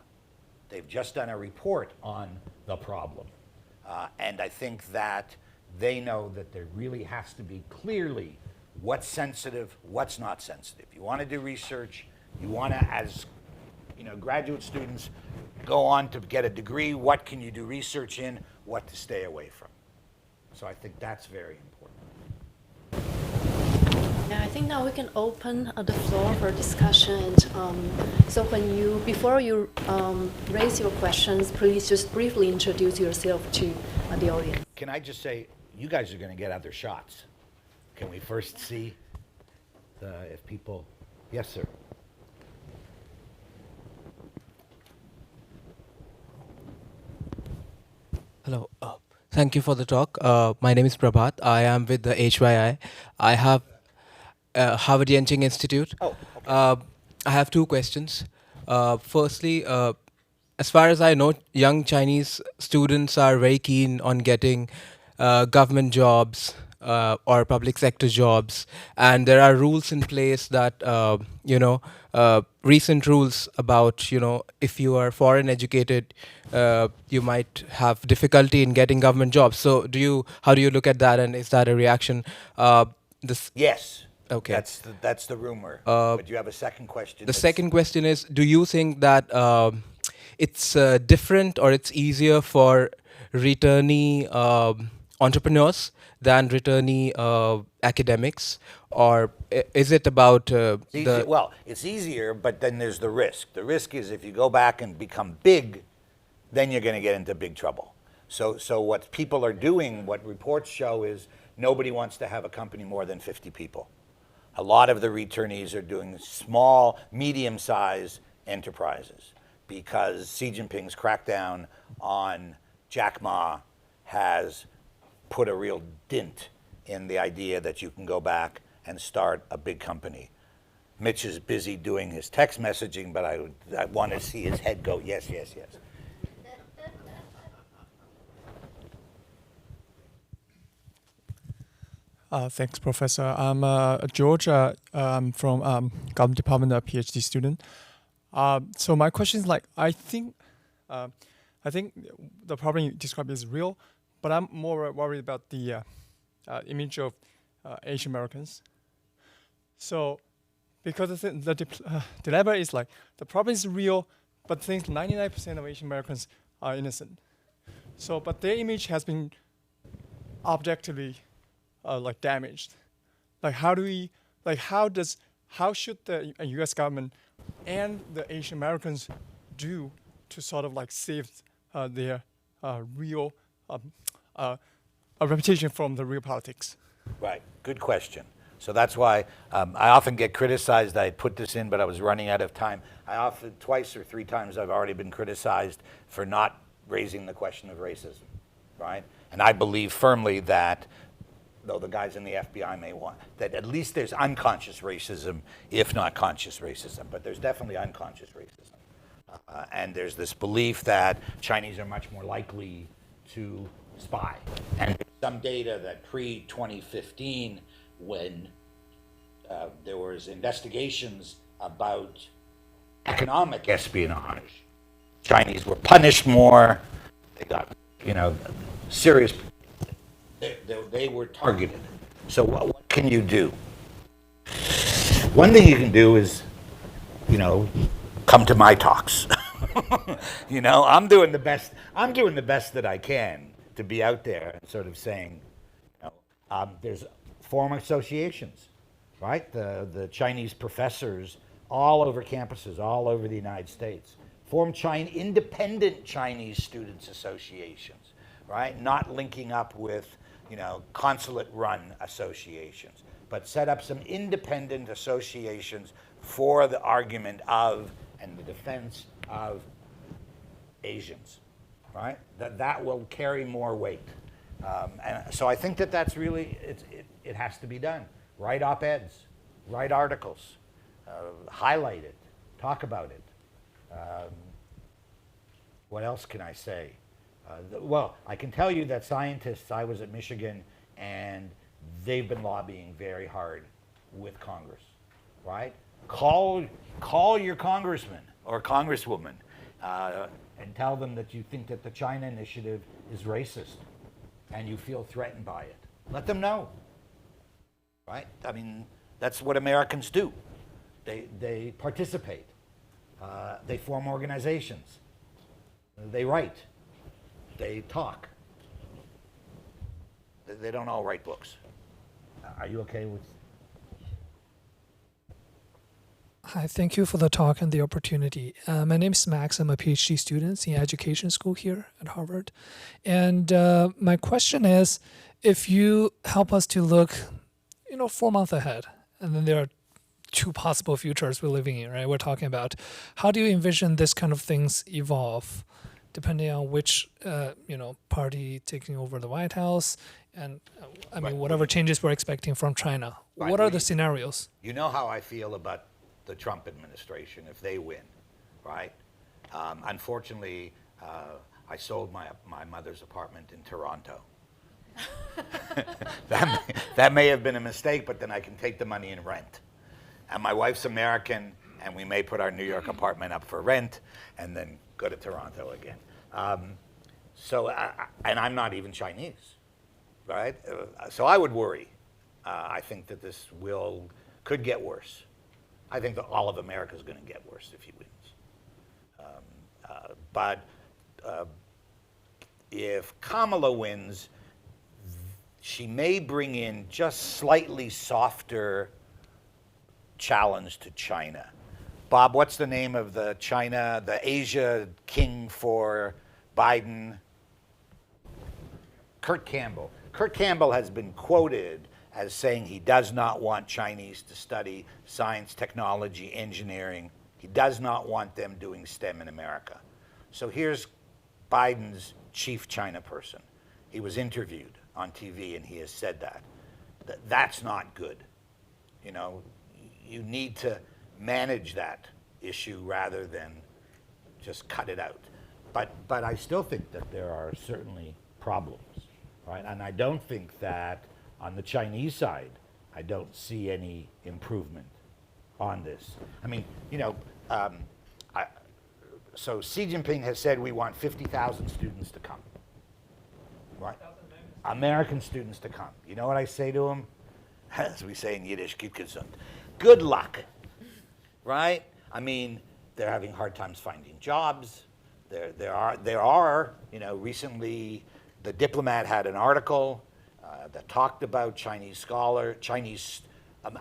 They've just done a report on the problem. And I think that they know that there really has to be clearly what's sensitive, what's not sensitive. You want to do research, you want to, as graduate students, go on to get a degree, what can you do research in, what to stay away from. So I think that's very important. Yeah, I think now we can open the floor for discussion. So before you raise your questions, please just briefly introduce yourself to the audience. Can I just say, you guys are going to get other shots. Can we first see if people, yes, sir. Hello. Thank you for the talk. My name is Prabhat. I am with the HYI. I have Harvard Yenching Institute. Oh, okay. I have two questions. Firstly, as far as I know, young Chinese students are very keen on getting government jobs or public sector jobs, and there are rules in place that recent rules about if you are foreign educated, you might have difficulty in getting government jobs. So how do you look at that, and is that a reaction? Yes. Okay. That's the rumor. But you have a second question. The second question is, do you think that it's different or it's easier for returnee entrepreneurs than returnee academics? Or is it about Well, it's easier, but then there's the risk. The risk is if you go back and become big, then you're going to get into big trouble. So what people are doing, what reports show is nobody wants to have a company more than 50 people. A lot of the returnees are doing small, medium-sized enterprises because Xi Jinping's crackdown on Jack Ma has put a real dent in the idea that you can go back and start a big company. Mitch is busy doing his text messaging, but I want to see his head go, yes, yes, yes. Thanks, Professor. I'm George. I'm from Government Department, a PhD student. So my question is I think the problem you described is real, but I'm more worried about the image of Asian Americans. So because the dilemma is the problem is real, but things 99% of Asian Americans are innocent. So, but their image has been objectively damaged. How should the U.S. government and the Asian Americans do to sort of save their real a reputation from the real politics? Right, good question. So that's why I often get criticized. I put this in, but I was running out of time. Twice or three times, I've already been criticized for not raising the question of racism, right? And I believe firmly that, though the guys in the FBI may want, that at least there's unconscious racism, if not conscious racism, but there's definitely unconscious racism. And there's this belief that Chinese are much more likely to spy. And there's some data that pre-2015, when there was investigations about economic espionage, Chinese were punished more. They got, serious. They were targeted. So what can you do? One thing you can do is, come to my talks. I'm doing the best. I'm doing the best that I can to be out there and sort of saying, there's form associations, right? The Chinese professors all over campuses, all over the United States, form independent Chinese students associations, right? Not linking up with, consulate-run associations, but set up some independent associations for the argument of and the defense of Asians, right? That will carry more weight. And so I think that's really, it has to be done. Write op-eds, write articles, highlight it, talk about it. What else can I say? Well, I can tell you that scientists, I was at Michigan, and they've been lobbying very hard with Congress, right? Call your congressman or congresswoman and tell them that you think that the China initiative is racist and you feel threatened by it. Let them know, right? I mean, that's what Americans do. They participate. They form organizations. They write. They talk. They don't all write books. Are you okay with? Hi, thank you for the talk and the opportunity. My name is Max. I'm a PhD student in education school here at Harvard. And my question is, if you help us to look, 4 months ahead, and then there are 2 possible futures we're living in, right? We're talking about how do you envision this kind of things evolve, depending on which, party taking over the White House, and whatever changes we're expecting from China. Right. What are the scenarios? You know how I feel about the Trump administration if they win, right? Unfortunately, I sold my mother's apartment in Toronto. that may have been a mistake, but then I can take the money and rent. And my wife's American, and we may put our New York apartment up for rent and then go to Toronto again. And I'm not even Chinese, right? So I would worry. I think that this could get worse. I think that all of America is going to get worse if he wins. But if Kamala wins, she may bring in just slightly softer challenge to China. Bob, what's the name of the Asia king for Biden? Kurt Campbell. Kurt Campbell has been quoted as saying he does not want Chinese to study science, technology, engineering. He does not want them doing STEM in America. So here's Biden's chief China person. He was interviewed on TV and he has said that. That's not good. You need to manage that issue rather than just cut it out. But I still think that there are certainly problems, right? And I don't think that On the Chinese side, I don't see any improvement on this. I mean, you know, so Xi Jinping has said we want 50,000 students to come, right? American students to come. You know what I say to him? As we say in Yiddish, "Git gesund." Good luck, right? I mean, they're having hard times finding jobs. There are, you know, recently the Diplomat had an article that talked about Chinese students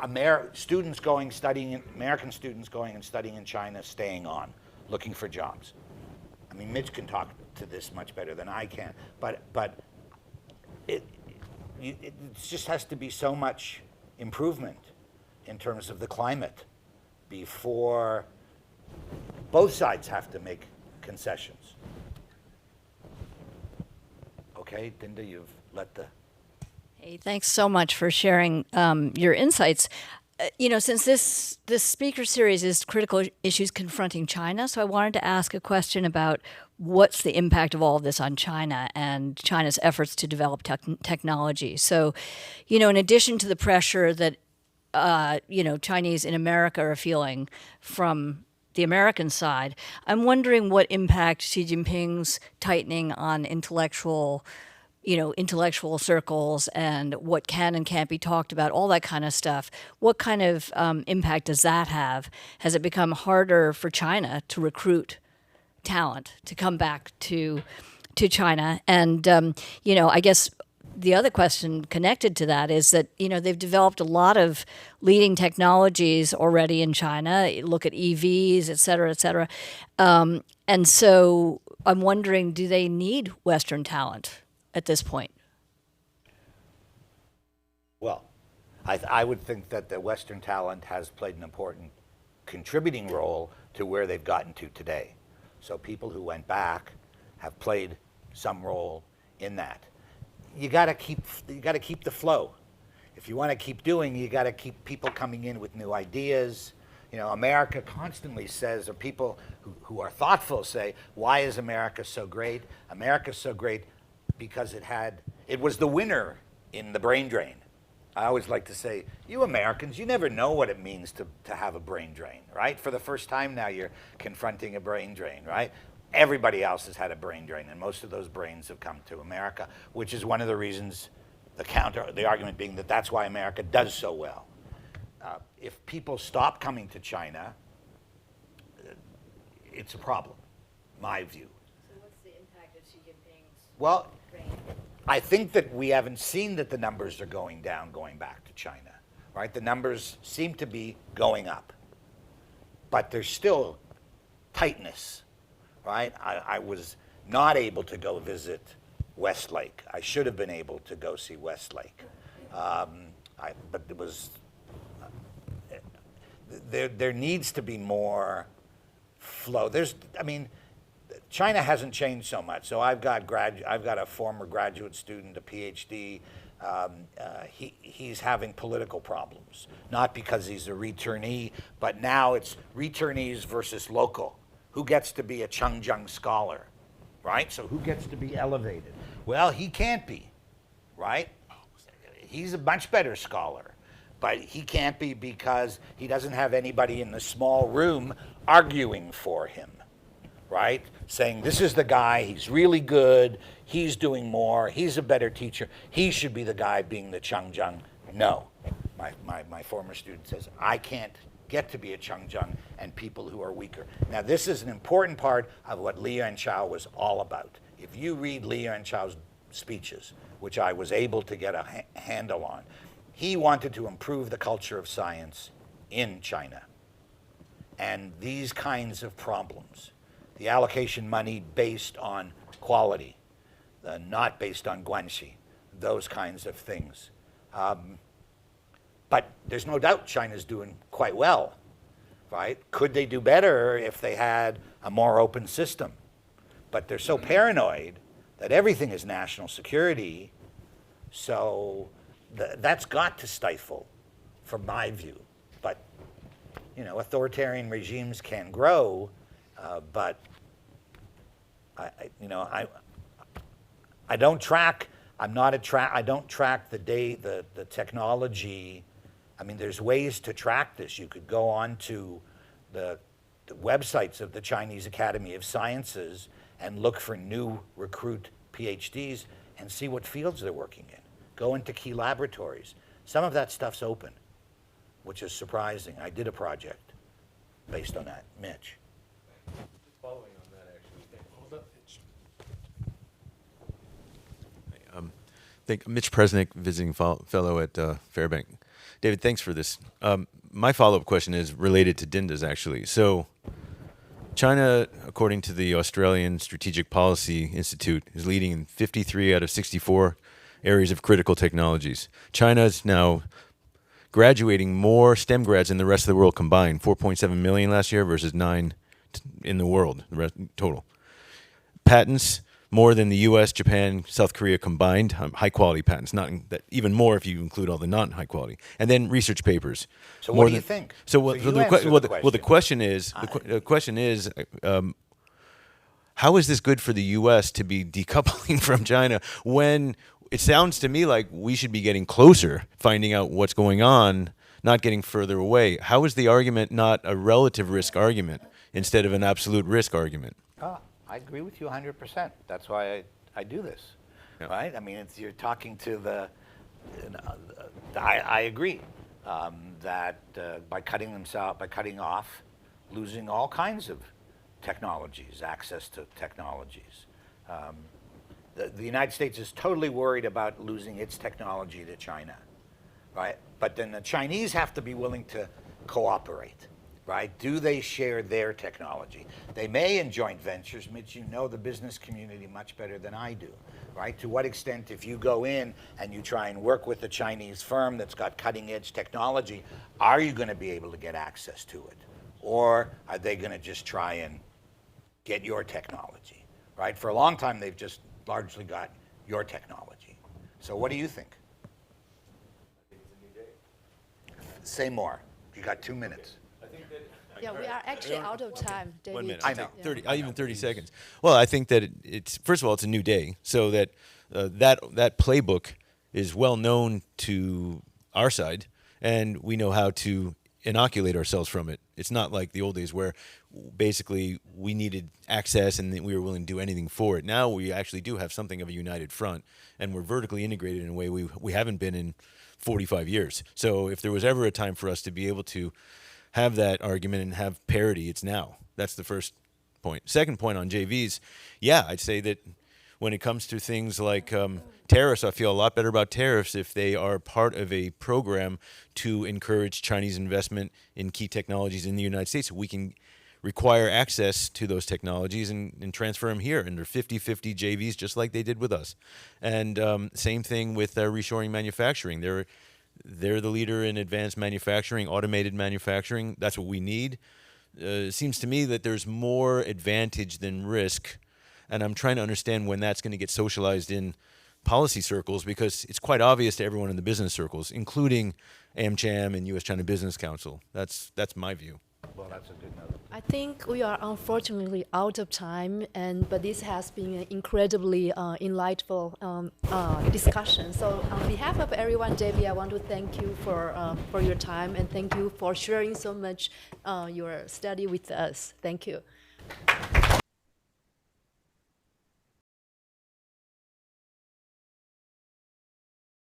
American students going and studying in China, staying on, looking for jobs. I mean, Mitch can talk to this much better than I can, but it just has to be so much improvement in terms of the climate before both sides have to make concessions. Okay, Dinda, you've let the... Hey, thanks so much for sharing your insights. You know, since this speaker series is critical issues confronting China, so I wanted to ask a question about what's the impact of all of this on China and China's efforts to develop technology. So, you know, in addition to the pressure that you know, Chinese in America are feeling from the American side, I'm wondering what impact Xi Jinping's tightening on intellectual circles and what can and can't be talked about, all that kind of stuff. What kind of impact does that have? Has it become harder for China to recruit talent to come back to China? And you know, I guess the other question connected to that is that, you know, they've developed a lot of leading technologies already in China. Look at EVs, et cetera, et cetera. And so I'm wondering, do they need Western talent at this point? Well, I would think that the Western talent has played an important contributing role to where they've gotten to today. So people who went back have played some role in that. You got to keep the flow. If you want to keep doing, you got to keep people coming in with new ideas. You know, America constantly says, or people who are thoughtful say, why is America so great? America's so great because it was the winner in the brain drain. I always like to say, you Americans, you never know what it means to have a brain drain, right? For the first time now, you're confronting a brain drain, right? Everybody else has had a brain drain, and most of those brains have come to America, which is one of the reasons, the argument being that that's why America does so well. If people stop coming to China, it's a problem, my view. So what's the impact of Xi Jinping's Well, brain? I think that we haven't seen that the numbers are going down going back to China, right? The numbers seem to be going up, but there's still tightness, right? I was not able to go visit Westlake. I should have been able to go see Westlake, but it was. There needs to be more flow. China hasn't changed so much. So I've got a former graduate student, a PhD. He's having political problems, not because he's a returnee, but now it's returnees versus local. Who gets to be a Chengjiang scholar, right? So who gets to be elevated? Well, he can't be, right? He's a much better scholar, but he can't be because he doesn't have anybody in the small room arguing for him, right? Saying, this is the guy, he's really good, he's doing more, he's a better teacher, he should be the guy being the Chengjiang. No. My former student says, I can't get to be a Chengjiang and people who are weaker. Now, this is an important part of what Li Yuanchao was all about. If you read Li Yuanchao's speeches, which I was able to get a handle on, he wanted to improve the culture of science in China. And these kinds of problems, the allocation money based on quality, not based on guanxi, those kinds of things. But there's no doubt China's doing quite well, right? Could they do better if they had a more open system? But they're so paranoid that everything is national security, so that's got to stifle, from my view. But, you know, authoritarian regimes can grow, but I don't track I'm not I don't track the technology. I mean, there's ways to track this. You could go on to the websites of the Chinese Academy of Sciences and look for new recruit PhDs and see what fields they're working in. Go into key laboratories. Some of that stuff's open, which is surprising. I did a project based on that. Mitch. Following on that, actually. Mitch Presnick, visiting fellow at Fairbank. David, thanks for this. My follow-up question is related to Dinda's, actually. So China, according to the Australian Strategic Policy Institute, is leading in 53 out of 64 areas of critical technologies. China is now graduating more STEM grads than the rest of the world combined, 4.7 million last year versus 9 in the world, the rest total. Patents, more than the U.S., Japan, South Korea combined, high-quality patents, not even more if you include all the non-high quality. And then research papers. So what do you think? The question is, how is this good for the U.S. to be decoupling from China when it sounds to me like we should be getting closer, finding out what's going on, not getting further away? How is the argument not a relative risk argument instead of an absolute risk argument? I agree with you 100%. That's why I do this, right? I mean, you're talking to I agree that by cutting off, losing all kinds of technologies, access to technologies. The United States is totally worried about losing its technology to China, right? But then the Chinese have to be willing to cooperate. Right? Do they share their technology? They may in joint ventures, Mitch, you know the business community much better than I do, right? To what extent, if you go in and you try and work with a Chinese firm that's got cutting edge technology, are you going to be able to get access to it? Or are they going to just try and get your technology, right? For a long time, they've just largely got your technology. So what do you think? I think it's a new day. Say more. You got 2 minutes. Yeah, we are actually out of time, David. 1 minute. I know. 30 seconds. Well, I think that it's first of all, it's a new day, so that that playbook is well known to our side, and we know how to inoculate ourselves from it. It's not like the old days where basically we needed access and we were willing to do anything for it. Now we actually do have something of a united front, and we're vertically integrated in a way we haven't been in 45 years. So if there was ever a time for us to be able to have that argument and have parity, it's now. That's the first point. Second point on JVs, yeah, I'd say that when it comes to things like tariffs, I feel a lot better about tariffs if they are part of a program to encourage Chinese investment in key technologies in the United States. We can require access to those technologies and transfer them here under 50-50 JVs, just like they did with us. And same thing with reshoring manufacturing. They're the leader in advanced manufacturing, automated manufacturing. That's what we need. It seems to me that there's more advantage than risk, and I'm trying to understand when that's going to get socialized in policy circles, because it's quite obvious to everyone in the business circles, including AmCham and U.S.-China Business Council. That's my view. Well, that's a good note. I think we are unfortunately out of time, but this has been an incredibly enlightful discussion. So on behalf of everyone, Debbie, I want to thank you for your time, and thank you for sharing so much your study with us. Thank you.